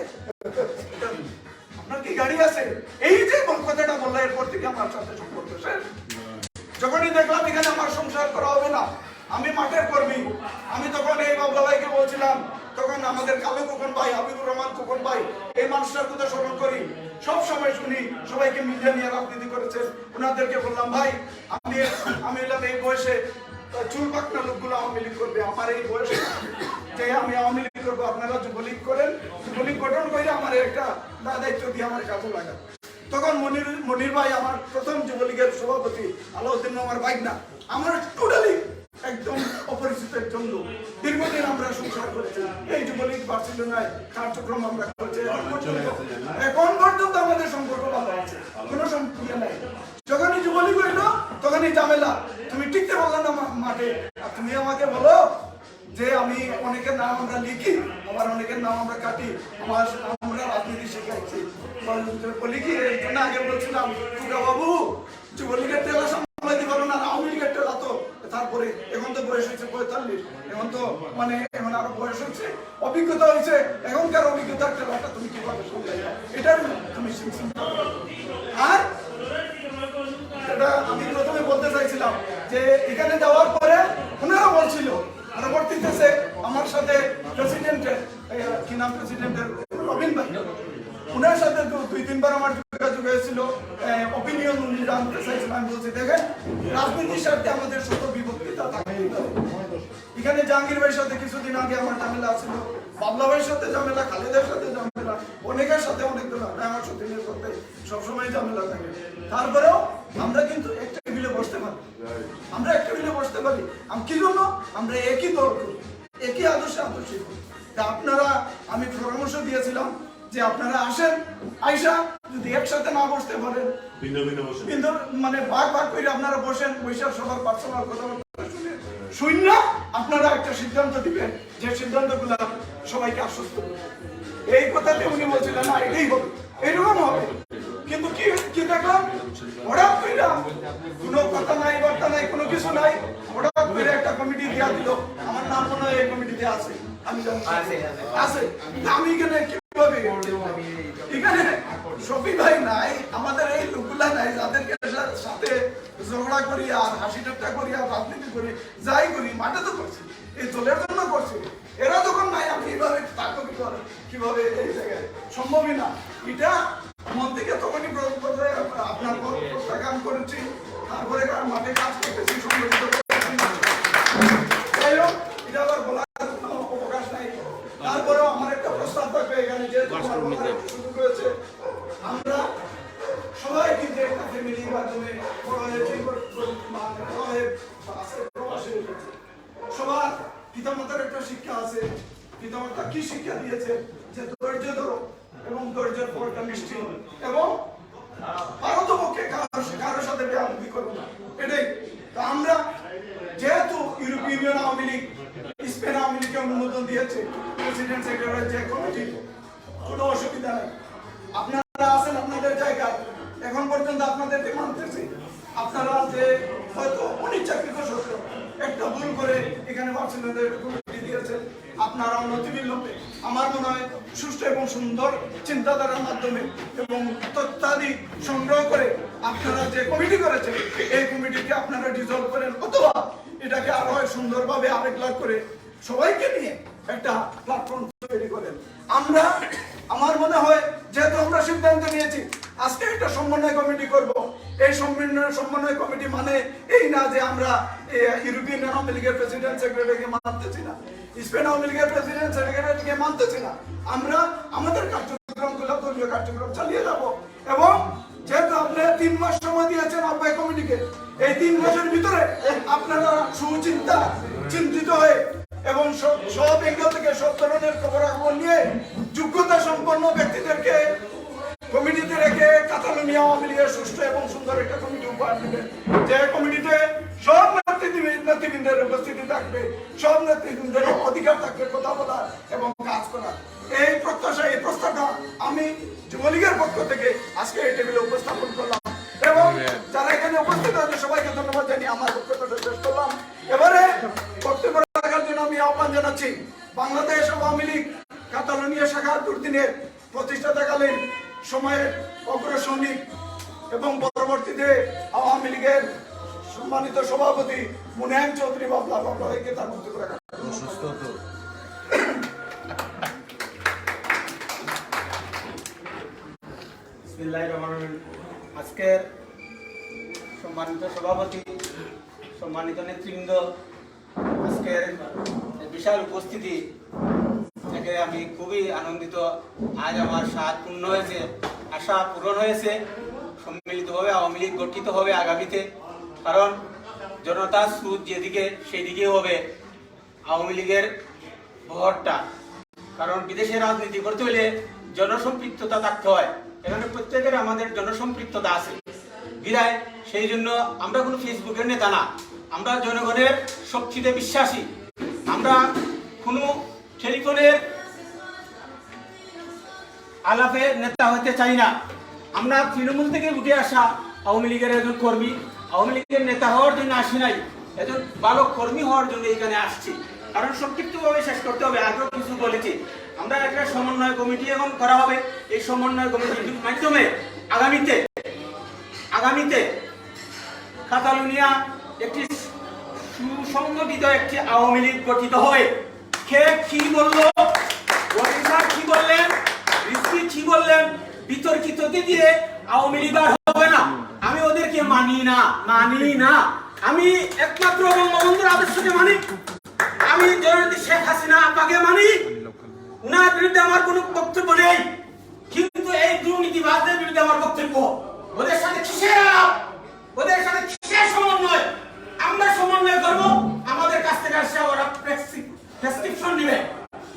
আপনার কি গাড়ি আছে, এই যে কথাটা বললো এরপর থেকে আমার সাথে সম্পর্ক শেষ। যখনই দেখলাম এখানে আমার সংসার করা হবে না, আমি মাঠের কর্মী, আমি তখন এই বাবলা ভাইকে বলছিলাম, তখন আমাদের কালো খোকন ভাই, হাবিবুর রহমান খোকন ভাই, এই মানুষটার কথা স্মরণ করি, সব সময় শুনি সবাইকে মিডিয়া নিয়ে রাজনীতি করেছেন। ওনাদেরকে বললাম ভাই আমি এলাম এই বয়সে চুল পাকনা লোকগুলো আওয়ামী লীগ করবে, আমার এই বয়সে যে আমি আওয়ামী লীগ করবো, আপনারা যুবলীগ করেন, যুবলীগ গঠন করে আমার একটা দায়িত্ব দিয়ে আমার কাজে লাগান। তখন মনির ভাই আমার প্রথম যুবলীগের সভাপতি, আলাউদ্দিন আমার বাইক না, আমার টোটালি একদম অপরিচিত একজন লোক। দীর্ঘদিন আমরা সংসার করেছি, এই যুবলীগ বার্সেলোনায় কার্যক্রম আমরা করেছি, এখন পর্যন্ত আমাদের সম্পর্ক ভালো আছে, কোনো সম্পর্ক নাই। যখনই যুবলীগ হইলো তখনই ঝামেলা, তুমি টিকতে পারলে না মাঠে, আর তুমি আমাকে বলো যে আমি অনেকের নাম আমরা লিখি, আবার অনেকের নাম আমরা কাটি, আমরা রাজনীতি শিখাইছি। বলি কি এর জন্য আগে বলছিলাম বাবু যুবলীগের টেলা সামলাইতে পারো না, আওয়ামী লীগের টেলা তো। তারপরে এখন তো বয়স হয়েছে 45, এখন তো মানে এখন আরো বয়স হচ্ছে, অভিজ্ঞতা হয়েছে, এখনকার অভিজ্ঞতার টেলাটা তুমি কিভাবে সামলাইবা এটার তুমি শিখছি। আর এটা আমি প্রথমে বলতে চাইছিলাম যে এখানে যাওয়ার পরে ওনারা বলছিল, পরবর্তীতে আমার সাথে প্রেসিডেন্টের কি নাম, প্রেসিডেন্টের রবিন ভাই, ওনার সাথে 2-3 বার আমার যোগাযোগ হয়েছিল, অপিনিয়ন উনি জানতে চাইছিলেন। আমি বলছি দেখেন রাজনীতির সাথে আমাদের শত বিভক্তিতা থাকে। এখানে জাহাঙ্গীর ভাইয়ের সাথে কিছুদিন আগে আমার ঝামেলা ছিল, বাবলা ভাইয়ের সাথে ঝামেলা, খালেদের সাথে ঝামেলা, অনেকের সাথে অনেক আমার সতীনের সাথে সবসময় ঝামেলা থাকে। তারপরেও আমরা কিন্তু একটা টেবিলে বসতে পারি, আমরা একটা টেবিলে বসতে পারি। কি জন্য? আমরা একই দল করি, একই আদর্শে আদর্শী। আপনারা, আমি পরামর্শ দিয়েছিলাম যে আপনারা আসেন, আইসা যদি একসাথে না বসতে পারেন কিন্তু মানে ভাগ করে আপনারা বসেন, বৈশাখ সবার পার্সোনাল কথাবার্তা শুনে শূন্য আপনারা একটা সিদ্ধান্ত দিবেন, যে সিদ্ধান্তগুলো সবাইকে আশ্বস্ত করবে। এই কথাতে উনি বলছিলেন না এটাই হবে, এইরকম হবে। কিন্তু কি দেখলাম, হঠাৎ করে কোনো কথা নাই, বার্তা নাই, কোনো কিছু নাই, হঠাৎ করে একটা কমিটি দেওয়া দিল। আমার নাম মনে হয় এই কমিটিতে আছে, আমি জানি আছে। আমি এখানে কিভাবে, এখানে শফি ভাই নাই, আমাদের এই লোকগুলা নাই যাদেরকে সাথে ঝগড়া করি আর হাসি ঠাট্টা করি আর রাজনীতি করি, যাই করি মাঠে তো করছি, এই দলের জন্য করছি। এরা যখন নাই আমি এইভাবে থাকবো কিভাবে, এই জায়গায় সম্ভবই না। এটা মন থেকে তখনই আপনার প্রত্যাখ্যান করেছি, তারপরে মাঠে কাজ করতেছি, সংগঠিত করতেছি। যাই হোক, এটা আবার বলার কোনো অবকাশ নাই। তারপরেও আমার একটা প্রস্তাব থাকবে এখানে, যে সুযোগ হয়েছে, আমরা সবাই কিন্তু একটা ফ্যামিলির মাধ্যমে সবার পিতামাতার একটা শিক্ষা আছে। পিতামাতা কি শিক্ষা দিয়েছে, যে ধৈর্য ধরো এবং ধৈর্যের ফলটা মিষ্টি, এবং পারতপক্ষে কারোর সাথে বেয়াদবি করবো না, এটাই। আমরা যেহেতু ইউরোপীয় ইউনিয়ন আওয়ামী লীগ, স্পেন আওয়ামী লীগকে অনুমোদন দিয়েছে, প্রেসিডেন্ট সেক্রেটারি যে কমিটি, কোনো অসুবিধা নেই। আপনারা আছেন আপনাদের জায়গায়, এখন পর্যন্ত আপনাদেরকে মানতেছি। আপনারা যে হয়তো অনিচ্ছাকৃত সত্য একটা ভুল করে এখানে বার্সেলোনার কমিটি দিয়েছেন, আপনারা অনতিবিলম্বে আমার মনে হয় সুষ্ঠু এবং সুন্দর চিন্তাধারার মাধ্যমে এবং তথ্যাদি সংগ্রহ করে আপনারা যে কমিটি করেছেন, এই কমিটিকে আপনারা ডিসলভ করেন, অথবা এটাকে আরো সুন্দরভাবে আরেক লাখ করে সবাইকে নিয়ে একটা প্ল্যাটফর্ম তৈরি করেন। আমরা, আমার মনে হয় যেহেতু আমরা সিদ্ধান্ত নিয়েছি আজকে একটা সমন্বয় কমিটি করব, এই সমন্বয় কমিটি মানে এই না যে আমরা ইউরোপিয়ান আওয়ামী লীগের প্রেসিডেন্ট সেক্রেটারিকে মানতেছি না, স্পেন আওয়ামী লীগের প্রেসিডেন্ট সেক্রেটারিকে মানতেছি না, আমরা আমাদের কার্যক্রমগুলো দলীয় কার্যক্রম চালিয়ে যাব। এবং যেহেতু আপনি 3 মাস সময় দিয়েছেন আহ্বায়ক কমিটিকে, এই 3 মাসের ভিতরে আপনারা চিন্তিত হয়ে এবং সব এঙ্গেল থেকে সব ধরনের খবরাখবর নিয়ে যোগ্যতা সম্পন্ন ব্যক্তিদেরকে কমিটিতে রেখে কাতালোনিয়া আওয়ামী লীগের সুষ্ঠু এবং সুন্দর একটা কমিটি উপহার দিবেন, যে কমিটিতে সব নেতৃবৃন্দের উপস্থিতি থাকবে, সব নেতৃবৃন্দের অধিকার থাকবে কথা বলার এবং কাজ করার। এই প্রত্যাশা, এই প্রস্তাবটা আমি যুবলীগের পক্ষ থেকে আজকে এই টেবিলে উপস্থাপন করলাম এবং যারা এখানে উপস্থিত আছে সবাইকে ধন্যবাদ জানিয়ে আমার বক্তব্যটা শেষ করলাম। এবারে বক্তব্য রাখার জন্য আমি আহ্বান জানাচ্ছি বাংলাদেশ আওয়ামী লীগ কাতালোনিয়া শাখার দুর্দিনের প্রতিষ্ঠাতাকালীন সময়ের অগ্রসৈনিক এবং পরবর্তীতে আওয়ামী লীগের সম্মানিত সভাপতি মুনায়েম চৌধুরী বাবলাকে তার বক্তব্য রাখার অসুস্থ তো আজকের সম্মানিত সভাপতি, সম্মানিত নেতৃবৃন্দ, আজকের বিশাল উপস্থিতি থেকে আমি খুবই আনন্দিত। আজ আমার স্বাদ পূর্ণ হয়েছে, আশা পূরণ হয়েছে। সম্মিলিতভাবে আওয়ামী লীগ গঠিত হবে আগামীতে, কারণ জনতার স্রোত যেদিকে সেই দিকে হবে আওয়ামী লীগের ভরটা। কারণ বিদেশে রাজনীতি করতে হলে জনসম্পৃক্ততা থাকতে হয়, এখানে প্রত্যেকের আমাদের জনসম্পৃক্ততা আছে বিদায়। সেই জন্য আমরা কোনো ফেসবুকের নেতা না, আমরা জনগণের শক্তিতে বিশ্বাসী। আমরা কোনো টেলিফোনের আলাপে নেতা হতে চাই না। আমরা তৃণমূল থেকে উঠে আসা আওয়ামী লীগের একজন কর্মী, আওয়ামী লীগের নেতা হওয়ার জন্য আসি নাই, একজন ভালো কর্মী হওয়ার জন্য এখানে আসছি। কারণ সংক্ষিপ্তভাবে শেষ করতে হবে, আগেও কিছু বলেছি। আমরা একটা সমন্বয় কমিটি এখন করা হবে। এই সমন্বয় কমিটির মাধ্যমে আগামীতে কাতালোনিয়া একটি সুসংগঠিত একটি আওয়ামী লীগ গঠিত হবে। কে কি বললো, কি বললেন, কি বললেন, বিতর্কিত দিয়ে আওয়ামী লীগ আর হবে না। আমি ওদেরকে মানি না। আমি একমাত্র বঙ্গবন্ধুর আদর্শকে মানি। আমি জননেত্রী শেখ হাসিনা আপাকে মানি। উনার বিরুদ্ধে আমার কোনো বক্তব্য নেই, কিন্তু এই দুর্নীতিবাজদের বিরুদ্ধে আমার বক্তব্য। ওদের সাথে কিসের আলাপ, ওদের সাথে কিসের সমন্বয়? আমরা সমন্বয় করবো, আমাদের কাছ থেকে আসছে ওরা প্রেসক্রিপশন দিবে।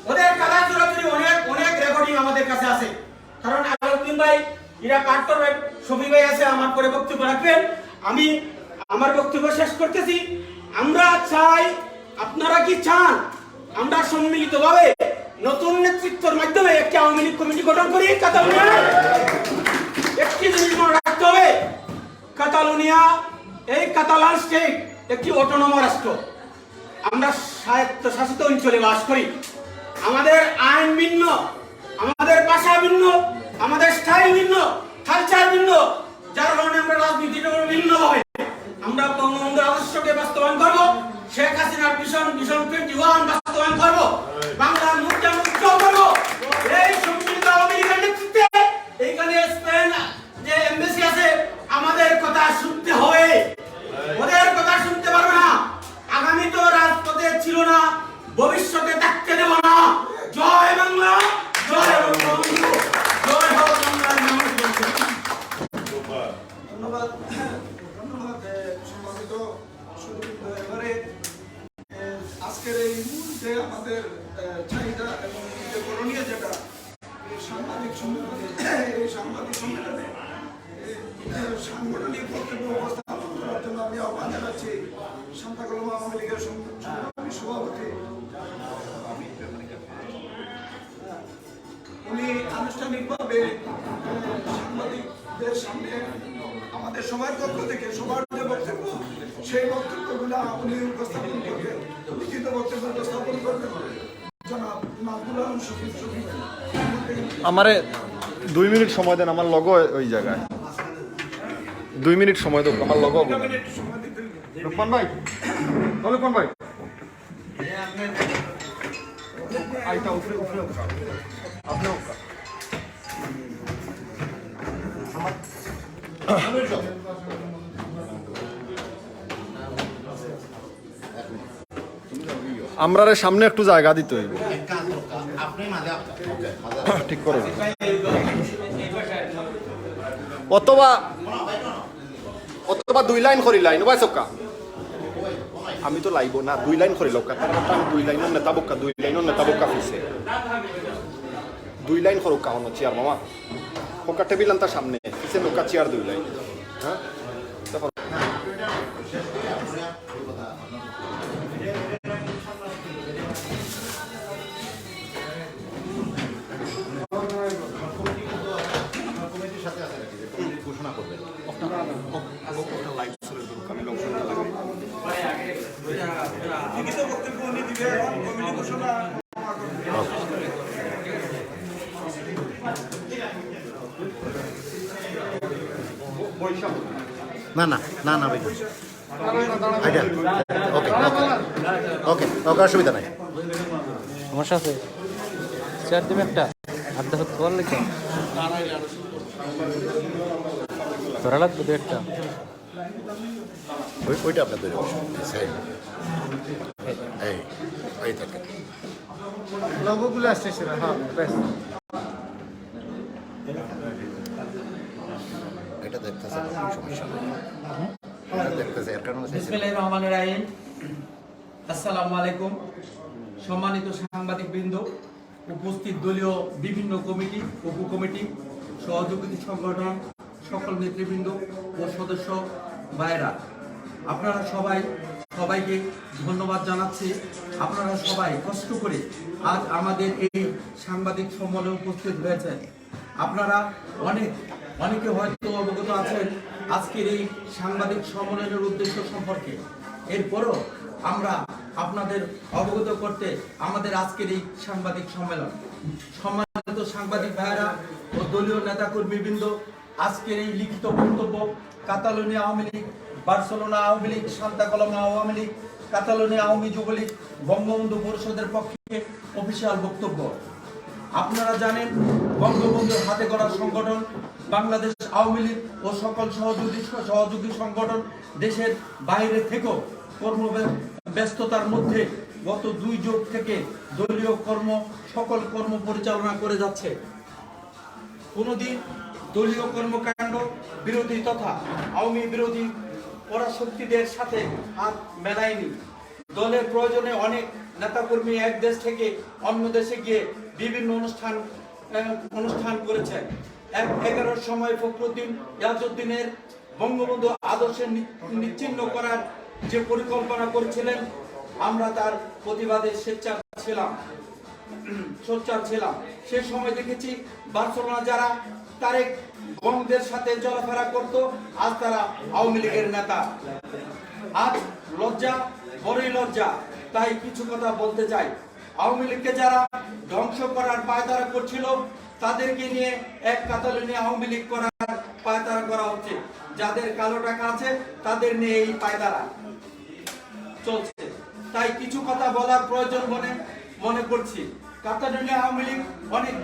ওদের কাদা চোরাচুরি অনেক রেকর্ডিং আমাদের কাছে আছে। কারণ আলাউদ্দিন ভাই এরা পাঠ করবেন, শফি ভাই আছে আমার পরে বক্তব্য রাখবেন। আমি আমার বক্তব্য শেষ করতেছি। আমরা চাই, আপনারা কি চান আমরা সম্মিলিতভাবে নতুন নেতৃত্বের মাধ্যমে একটি আওয়ামী লীগ কমিটি গঠন করি কাতালোনিয়া? একটি জিনিস মনে রাখতে হবে, কাতালোনিয়া এই কাতালান স্টেট একটি অটোনম রাষ্ট্র। আমরা স্বায়ত্তশাসিত অঞ্চলে বাস করি। আমাদের আইন ভিন্ন, আমাদের ভাষা ভিন্ন, আমাদের স্টাইল ভিন্ন, কালচার ভিন্ন, যার কারণে আমরা রাজনীতিটা ভিন্ন হবে। আমরা বঙ্গবন্ধুর আদর্শকে বাস্তবায়ন করবো, শেখ হাসিনার ভিশন 21 বাস্তবায়ন করবো, বাংলার মুখটা উজ্জ্বল করবো। এই সম্মিলিত আওয়ামী লীগের নেতৃত্বে এইখানে স্পেন যে এমবেসি আছে, আমাদের কথা শুনতে হবে, ওদের কথা শুনতে পারবে না। আগামী তো রাজপথে ছিল না, ভবিষ্যতে থাকতে দেব না। জয় বাংলা, জয় বঙ্গবন্ধু, জয় হোক বাংলার মানুষ। ধন্যবাদ সম্মানিত সুধীবৃন্দ। এবারে আজকের এই মুহূর্তে আমাদের চাহিদা এবং করণীয় যেটা সাংবাদিক সম্মেলনে, এই সাংবাদিক সম্মেলনে সাংগঠনিক বক্তব্য উপস্থাপন করার জন্য আমি আহ্বান জানাচ্ছি সান্তাকলমা আওয়ামী লীগের সভাপতি। উনি আনুষ্ঠানিকভাবে সাংবাদিকদের সামনে আমাদের সবার পক্ষ থেকে সবার যে বক্তব্য, সেই বক্তব্যগুলো উনি উপস্থাপন করবেন, লিখিত বক্তব্য উপস্থাপন করবেন। জনাব নাজমুল আলম শফি। আমারে 2 মিনিট সময় দেন, আমার লগো ওই জায়গায় 2 মিনিট সময় দেন, আমার লগো। সময় দিতে রুকমান ভাই তাহলে কোন ভাই আইটা উপরে উপরে আপনি আমরা সামনে একটু জায়গা দিতে হইব ঠিক করে অথবা অথবা 2 লাইন করি লাইন ভাই সকা আমি তো লাইব না 2 লাইন করি লোক কারণ আমি 2 লাইনের নেতা বক্কা 2 লাইনের নেতা বক্কা ফিসে 2 লাইন করো কাহনো চেয়ার মামা কোকা টেবিল আনতা সামনে ফিসে লোকা চেয়ার 2 লাইন হ্যাঁ দেখো লিখিত বক্তব্য উনি দিবে কমিটি ঘোষণা না না না না ভাই আইডিয়া ওকে ওকে ওকে অসুবিধা নাই সমস্যা আছে চেয়ার দেবে একটা আড্ডা হতে বল লিখে ধরা লাগবে দু একটা ওইটা আপনার তৈরি সাইড এই এই থাকে লোগোগুলো আসছে হ্যাঁ বেশ এটা দেখতেছে সমস্যা নেই এটা দেখতেছে এর কারণে বিসমিল্লাহির রহমানির রহিম। আসসালামু আলাইকুম। সম্মানিত সাংবাদিকবৃন্দ, উপস্থিত দলীয় বিভিন্ন কমিটি, উপকমিটি, সহযোগী সংগঠন, সকল নেতৃবৃন্দ ও সদস্য ভাইরা, আপনারা সবাইকে ধন্যবাদ জানাচ্ছি। আপনারা সবাই কষ্ট করে আজ আমাদের এই সাংবাদিক সম্মেলনে উপস্থিত হয়েছেন। আপনারা অনেকে হয়তো অবগত আছেন আজকের এই সাংবাদিক সম্মেলনের উদ্দেশ্য সম্পর্কে। এরপরও আমরা আপনাদের অবগত করতে আমাদের আজকের এই সাংবাদিক সম্মেলন। সম্মানিত সাংবাদিক ভাইয়েরা ও দলীয় নেতাকর্মীবৃন্দ, আজকের এই লিখিত বক্তব্য Catalonia Awami League, Barcelona Awami League, Santa কলমা আওয়ামী লীগ, কাতালোনিয়া আওয়ামী যুবলীগ, বঙ্গবন্ধু পরিষদের পক্ষে অফিসিয়াল বক্তব্য। আপনারা জানেন বঙ্গবন্ধুর হাতে গড়া সংগঠন বাংলাদেশ আওয়ামী লীগ ও সকল সহযোগী সংগঠন দেশের বাইরে থেকেও কর্মব্যস্ততার মধ্যে গত 2 যুগ থেকে দলীয় সকল কর্ম পরিচালনা করে যাচ্ছে। কোনোদিন দলীয় কর্মকাণ্ড বিরোধী তথা আওয়ামী বিরোধী পরাশক্তিদের সাথে হাত মেলায়নি। দলের প্রয়োজনে অনেক নেতাকর্মী এক দেশ থেকে অন্য দেশে গিয়ে বিভিন্ন অনুষ্ঠান করেছে। 11 সময় ফখরুদ্দিন ইয়াজউদ্দিনের বঙ্গবন্ধু আদর্শে নিচ্ছিন্ন করার যে পরিকল্পনা করেছিলেন, আমরা তার প্রতিবাদে সোচ্চার ছিলাম। সে সময় দেখেছি বার্সেলোনা যারা তারেক বংদের সাথে চলাফেরা করত, আজ তারা আওয়ামী লীগের নেতা। আজ বড়ই লজ্জা, তাই কিছু কথা বলতে চাই। আওয়ামী লীগকে যারা ধ্বংস করার পায়তারা করছিল, তাদেরকে নিয়ে এক কাতালোনিয়া আওয়ামী লীগ করার পায়তারা করা হচ্ছে। যাদের কালো টাকা আছে তাদের নিয়ে এই পায়তারা চলছে। তাই কিছু কথা বলার প্রয়োজন মনে করছি। কাতালোনিয়া আওয়ামী লীগ অনেক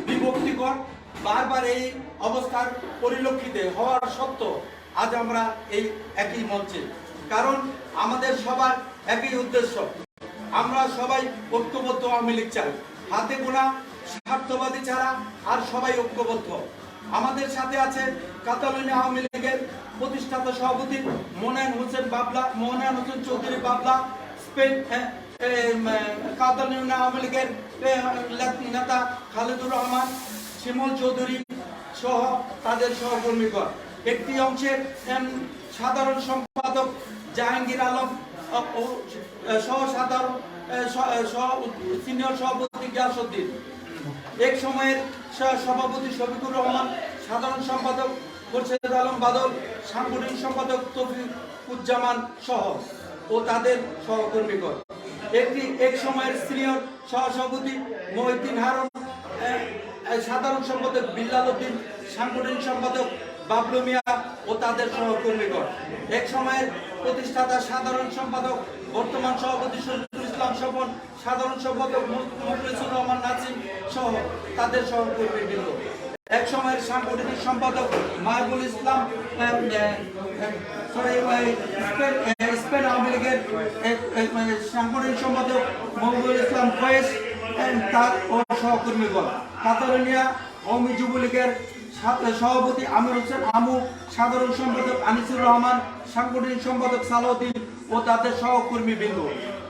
বিভক্তিকর, বারবার এই অবস্থার পরিলক্ষিত হওয়ার সত্ত্বেও আজ আমরা এই একই মঞ্চে, কারণ আমাদের সবার একই উদ্দেশ্য। আমরা সবাই ঐক্যবদ্ধ আওয়ামী লীগ চাই, হাতে গোনা স্বার্থবাদী ছাড়া আর সবাই ঐক্যবদ্ধ। আমাদের সাথে আছে কাতালোনিয়া আওয়ামী লীগের প্রতিষ্ঠাতা সভাপতি মোনায়েন হোসেন চৌধুরী বাবলা, স্পেন কাতালোনিয়া আওয়ামী লীগের নেতা খালেদুর রহমান, শিমল চৌধুরী সহ তাদের সহকর্মীগণ। একটি অংশের সাধারণ সম্পাদক জাহাঙ্গীর আলম, সিনিয়র সভাপতি গিয়াসউদ্দিন, এক সময়ের সভাপতি শফিকুর রহমান, সাধারণ সম্পাদক মোর্শেদ আলম বাদল, সাংগঠনিক সম্পাদক তৌফিকুজ্জামান সহ ও তাদের সহকর্মীগণ। এক সময়ের সিনিয়র সহসভাপতি মহিউদ্দিন হারুন, সাধারণ সম্পাদক বিল্লাল উদ্দিন, সাংগঠনিক সম্পাদক বাবলু মিয়া ও তাদের সহকর্মীগণ, এক সময়ের প্রতিষ্ঠাতা সাধারণ সম্পাদক বর্তমান সভাপতি শরীফুল ইসলাম স্বপন, সাধারণ সম্পাদক মুখলিসুর রহমান নাসিম সহ তাদের সহকর্মীবৃন্দ, এক সময়ের সাংগঠনিক সম্পাদক মাহবুল ইসলাম, স্পেন আওয়ামী লীগের সাংগঠনিক সম্পাদক মহবুল ইসলাম ফয়েজ তার ও সহকর্মীগণ, কাতালোনিয়া আওয়ামী যুবলীগের সভাপতি আমির হোসেন আমু, সাধারণ সম্পাদক আনিসুর রহমান, সাংগঠনিক সম্পাদক সালাউদ্দিন ও তাদের সহকর্মীবৃন্দ,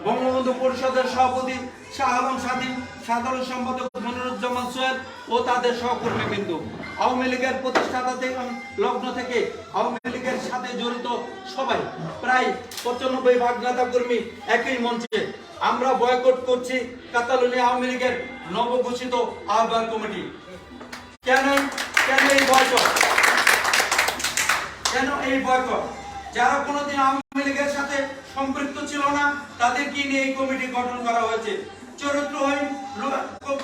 বঙ্গবন্ধু পরিষদের সভাপতি শাহ আলম স্বাধীন, সাধারণ সম্পাদক মনিরুজ্জামান সোহেল ও তাদের সহকর্মীবৃন্দ, আওয়ামী লীগের প্রতিষ্ঠাতা থেকে লগ্ন থেকে আওয়ামী লীগের সাথে জড়িত সবাই, প্রায় 95 নেতা কর্মী একই মঞ্চে। আমরা বয়কট করছি কাতালোনিয়া আওয়ামী লীগের নবঘোষিত আহ্বায়ক কমিটি। কেন এই বয়কট? কেন এই বয়কট? যারা কোনোদিন আওয়ামী লীগের সাথে সম্পৃক্ত ছিল না তাদেরকে নিয়ে এই কমিটি গঠন করা হয়েছে। চরিত্রহীন,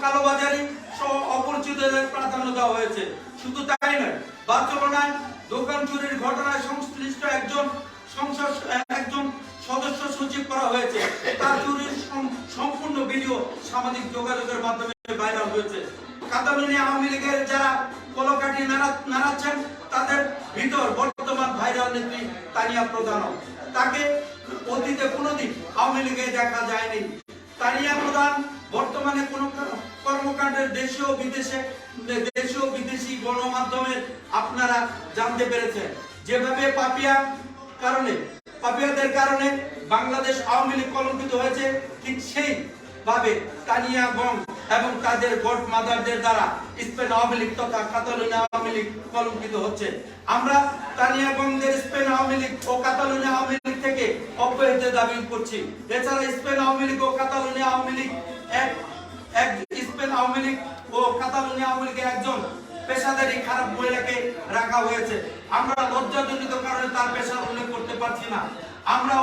কালোবাজারি সহ অপরিচিতদের প্রাধান্য দেওয়া হয়েছে। শুধু তাই নয়, বার্সেলোনায় দোকান চুরির ঘটনায় সংশ্লিষ্ট একজন সদস্য সচিব করা হয়েছে। তার চুরির সম্পূর্ণ ভিডিও সামাজিক যোগাযোগের মাধ্যমে ভাইরাল হয়েছে। কাতালোনিয়া আওয়ামী লীগের যারা কলকাঠি নাড়াচ্ছেন তাদের ভিতর বর্তমান ভাইরাল নেত্রী তানিয়া প্রধান, তাকে অতীতে কোনোদিন আওয়ামী লীগে দেখা যায়নি। তানিয়া প্রধান বর্তমানে কোন কর্মকাণ্ডের দেশীয় বিদেশি গণমাধ্যমের আপনারা জানতে পেরেছেন। যেভাবে পাপিয়াদের কারণে বাংলাদেশ আওয়ামী লীগ কলঙ্কিত হয়েছে, ঠিক সেই ভাবে তানিয়া গং এবং তাদের গডমাদারদের দ্বারা স্পেন আওয়ামী লীগ তথা কাতালোনিয়া আওয়ামী লীগ কলঙ্কিত হচ্ছে। আমরা তানিয়া গংদের স্পেন আওয়ামী লীগ ও কাতালোনিয়া আওয়ামী লীগ থেকে অব্যাহতি দাবি করছি। এছাড়া স্পেন আওয়ামী লীগ ও কাতালোনিয়া আওয়ামী লীগ স্পেন আওয়ামী লীগ ও কাতালোনিয়া আওয়ামী লীগের একজন পেশাদারী খারাপ মহিলাকে রাখা হয়েছে। আমরা লজ্জাজনিত কারণে তার পেশা উল্লেখ করতে পারছি না। আমরা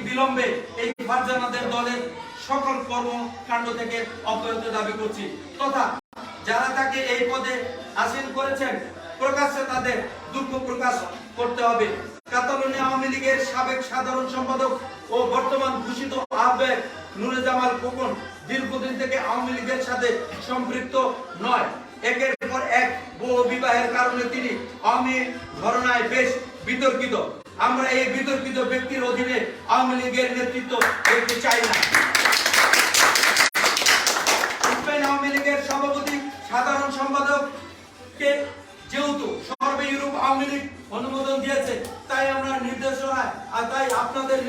বিলম্বে এই ফারজানাদের দলের সকল কর্মকাণ্ড থেকে অব্যাহতি দাবি করছি, তথা যারা তাকে এই পদে আসীন করেছেন প্রকাশ্যে তাদের দুঃখ প্রকাশ করতে হবে। কাতালোনিয়া আওয়ামী লীগের সাবেক সাধারণ সম্পাদক ও বর্তমান ঘোষিত আহ্বায়ক নুরে জামাল খোকন দীর্ঘদিন থেকে আওয়ামী লীগের সাথে সম্পৃক্ত নয়। একের পর এক বহু বিবাহের কারণে তিনি আওয়ামী ঘরানায় বেশ বিতর্কিত। আমরা এই বিতর্কিত ব্যক্তির অধীনে আওয়ামী লীগের নেতৃত্ব দেখতে চাই না। স্পেন আওয়ামী লীগের সভাপতি সাধারণ সম্পাদককে যেহেতু সর্ব ইউরোপ আওয়ামী লীগ অনুমোদন দিয়েছে, তাই আমরা আপনাদের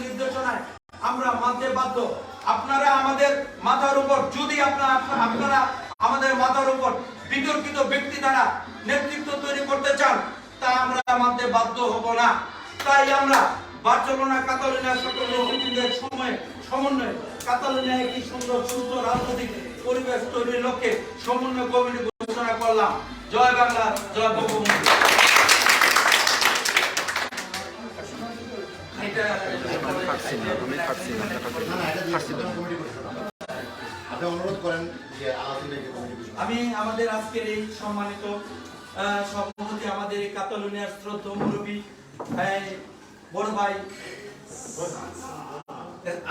নির্দেশনায় আমরা মানতে বাধ্য। আপনারা আমাদের মাথার উপর যদি আপনারা আমাদের মাথার উপর বিতর্কিত ব্যক্তি দ্বারা নেতৃত্ব তৈরি করতে চান, তা আমরা মানতে বাধ্য হব না। তাই আমরা বার্সেলোনা কাতালোনিয়া সকল নেতৃত্বের সমন্বয়ে কাতালোনিয়া একটি সুন্দর সুস্থ রাজনৈতিক পরিবেশ তৈরির লক্ষ্যে সমন্বয় কমিটি ঘোষণা করলাম। জয় বাংলা, জয় বঙ্গবন্ধু। আমি আমাদের আজকের এই সম্মানিত সভাপতি, আমাদের এই কাতালোনিয়ার শ্রদ্ধেয় মুরব্বী বড় ভাই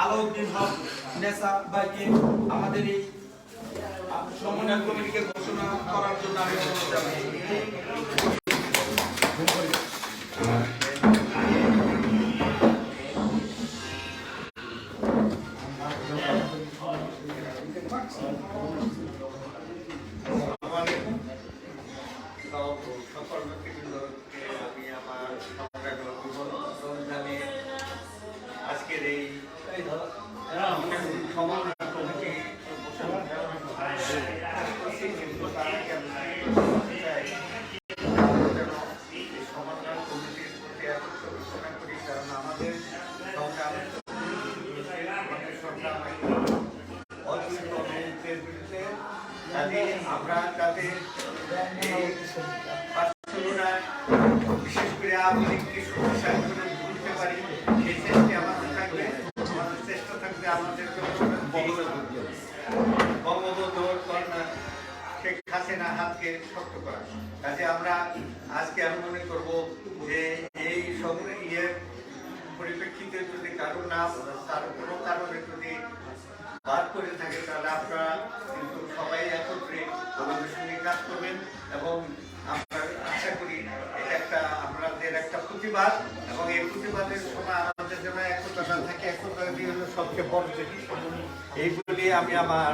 আলাউদ্দিন হক নেসা ভাইকে আমাদের এই সমন্বয় কমিটিকে ঘোষণা করার জন্য আমি অনুরোধ জানাই। সকল ব্যক্তিবৃন্দকে আমি আমার জানিয়ে আজকের এই সমন্বয় কমিটি সমন্বয় কমিটির প্রতি একত্র ঘোষণা করি, কারণ আমাদের সরকার অচিন্তের বিরুদ্ধে যাতে আমরা তাদের বিশেষ করে আওয়ামী লীগকে শক্তিশালী করে তুলতে পারি, সেই চেষ্টা আমাদের থাকবে। আমাদের চেষ্টা থাকবে আমাদেরকে বঙ্গবন্ধু কন্যা শেখ হাসিনা হাতকে শক্ত করা। কাজে আমরা পরিপ্রেক্ষিতে যদি কারো নাম তার কোনো কারণে যদি বাদ করে থাকে তাহলে আপনারা কিন্তু সবাই একত্রে আমাদের সঙ্গে কাজ করবেন এবং আমরা আশা করি এটা একটা আপনাদের একটা প্রতিবাদ এবং এই প্রতিবাদের সময় আমাদের যেন একতা না থাকে, একতা হলো সবচেয়ে বড় জিনিস। এইগুলি আমি আমার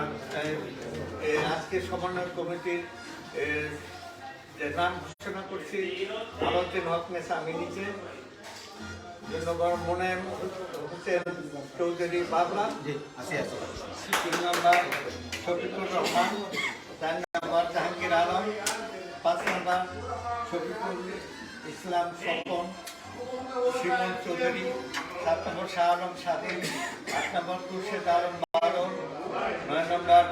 আজকে সমন্বয় কমিটির নাম ঘোষণা করছি। আলাউদ্দিন হক নেসা আমি নিজে, 2 নম্বর মোনেম হোসেন চৌধুরী বাবলা, 3 নম্বর শফিকুর রহমান, 4 নম্বর জাহাঙ্গীর আলম, 5 নম্বর শফিকুল ইসলাম স্বপন, শিমন চৌধুরী, 7 নম্বর শাহ আলম স্বাধীন, 8 নম্বর খুরশেদ আলম বারণ, 9 নম্বর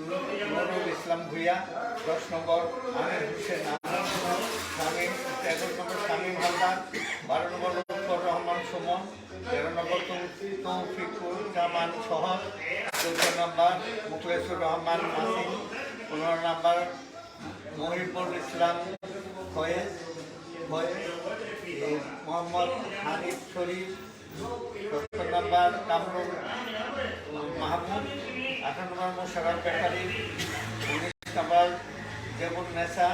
নুরুল ইসলাম ভুইয়া, 10 নম্বর আমির হোসেন শামীম, 11 নম্বর শামীম হালদার, 12 নম্বর লুৎফর রহমান সুমন, 13 নম্বর তৌফিকুল জামান শহর, 14 নম্বর মুখলেসুর রহমান নাসিম, 15 নম্বর মহিবুল ইসলাম ফয়েজ, মোহাম্মদ হানিফ শরীফ, 17 নম্বর কামরুল মাহমুদ, 18 নম্বর মোশাররফ ব্যাপারী, 19 নম্বর জেবুল নেসা,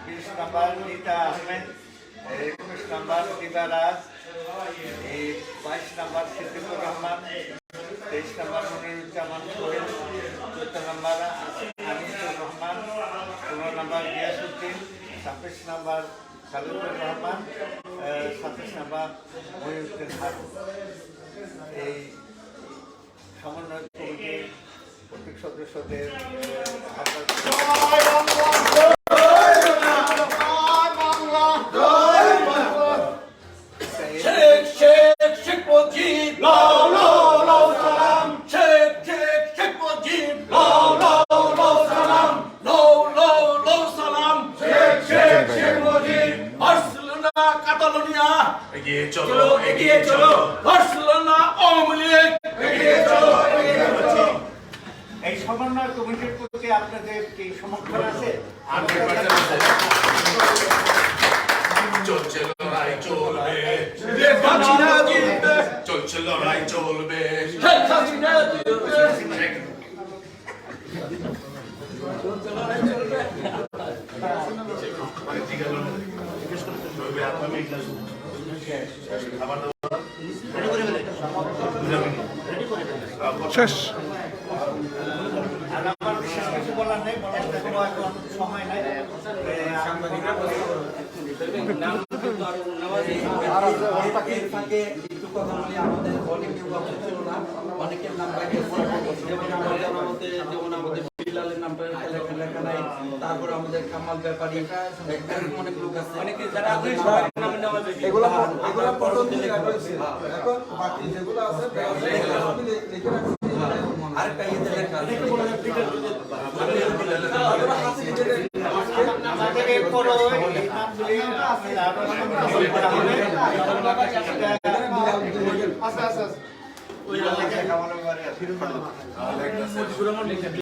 20 নম্বর রিতা আহমেদ, 21 নম্বর দিবা রাজ, 22 নম্বর সিদ্দিকুর রহমান, 23 নম্বর মনিরুজ্জামান সোহেল, 14 নম্বর আনিসুর রহমান, 15 নম্বর গিয়াসউদ্দিন, 26 নম্বর খালিদুর রহমান, 27 নম্বর মহিউদ্দিন হারুন। এই সমন্বয় কমিটির প্রত্যেক সদস্যদের এগিয়ে চলো, এগিয়ে চলো, বার্সেলোনা আওয়ামী লীগ এগিয়ে চলো, এগিয়ে চলো। এই সমন্বয় কমিটির প্রতি আপনাদের কি সমর্থন আছে? চলছে লড়াই চলবে, শেখ হাসিনা জিতবে, চলছে লড়াই চলবে। শেখ হাসিনা জিতবে। শেষ। আর আমার বিশেষ কিছু বলার নেই, বলার কোনো এখন সময় নাই। এর ফাঁকে একটু কথা বলি, আমাদের অনেকে উপস্থিত ছিল না, অনেকের নাম বাইরে যেমন আমাদের বিলালের নামটা লেখা নাই, তারপর আমাদের কামাল ব্যাপারী, এরকম অনেক লোক আছে, অনেকে যারা এগুলো প্রথম দিকে এখন বাকি যেগুলো আছে লিখে রাখছি। আরেকটা ইয়েতে লেখা আছে আমাদের এরপরও এই নামগুলি আচ্ছা ওই লেখা আমার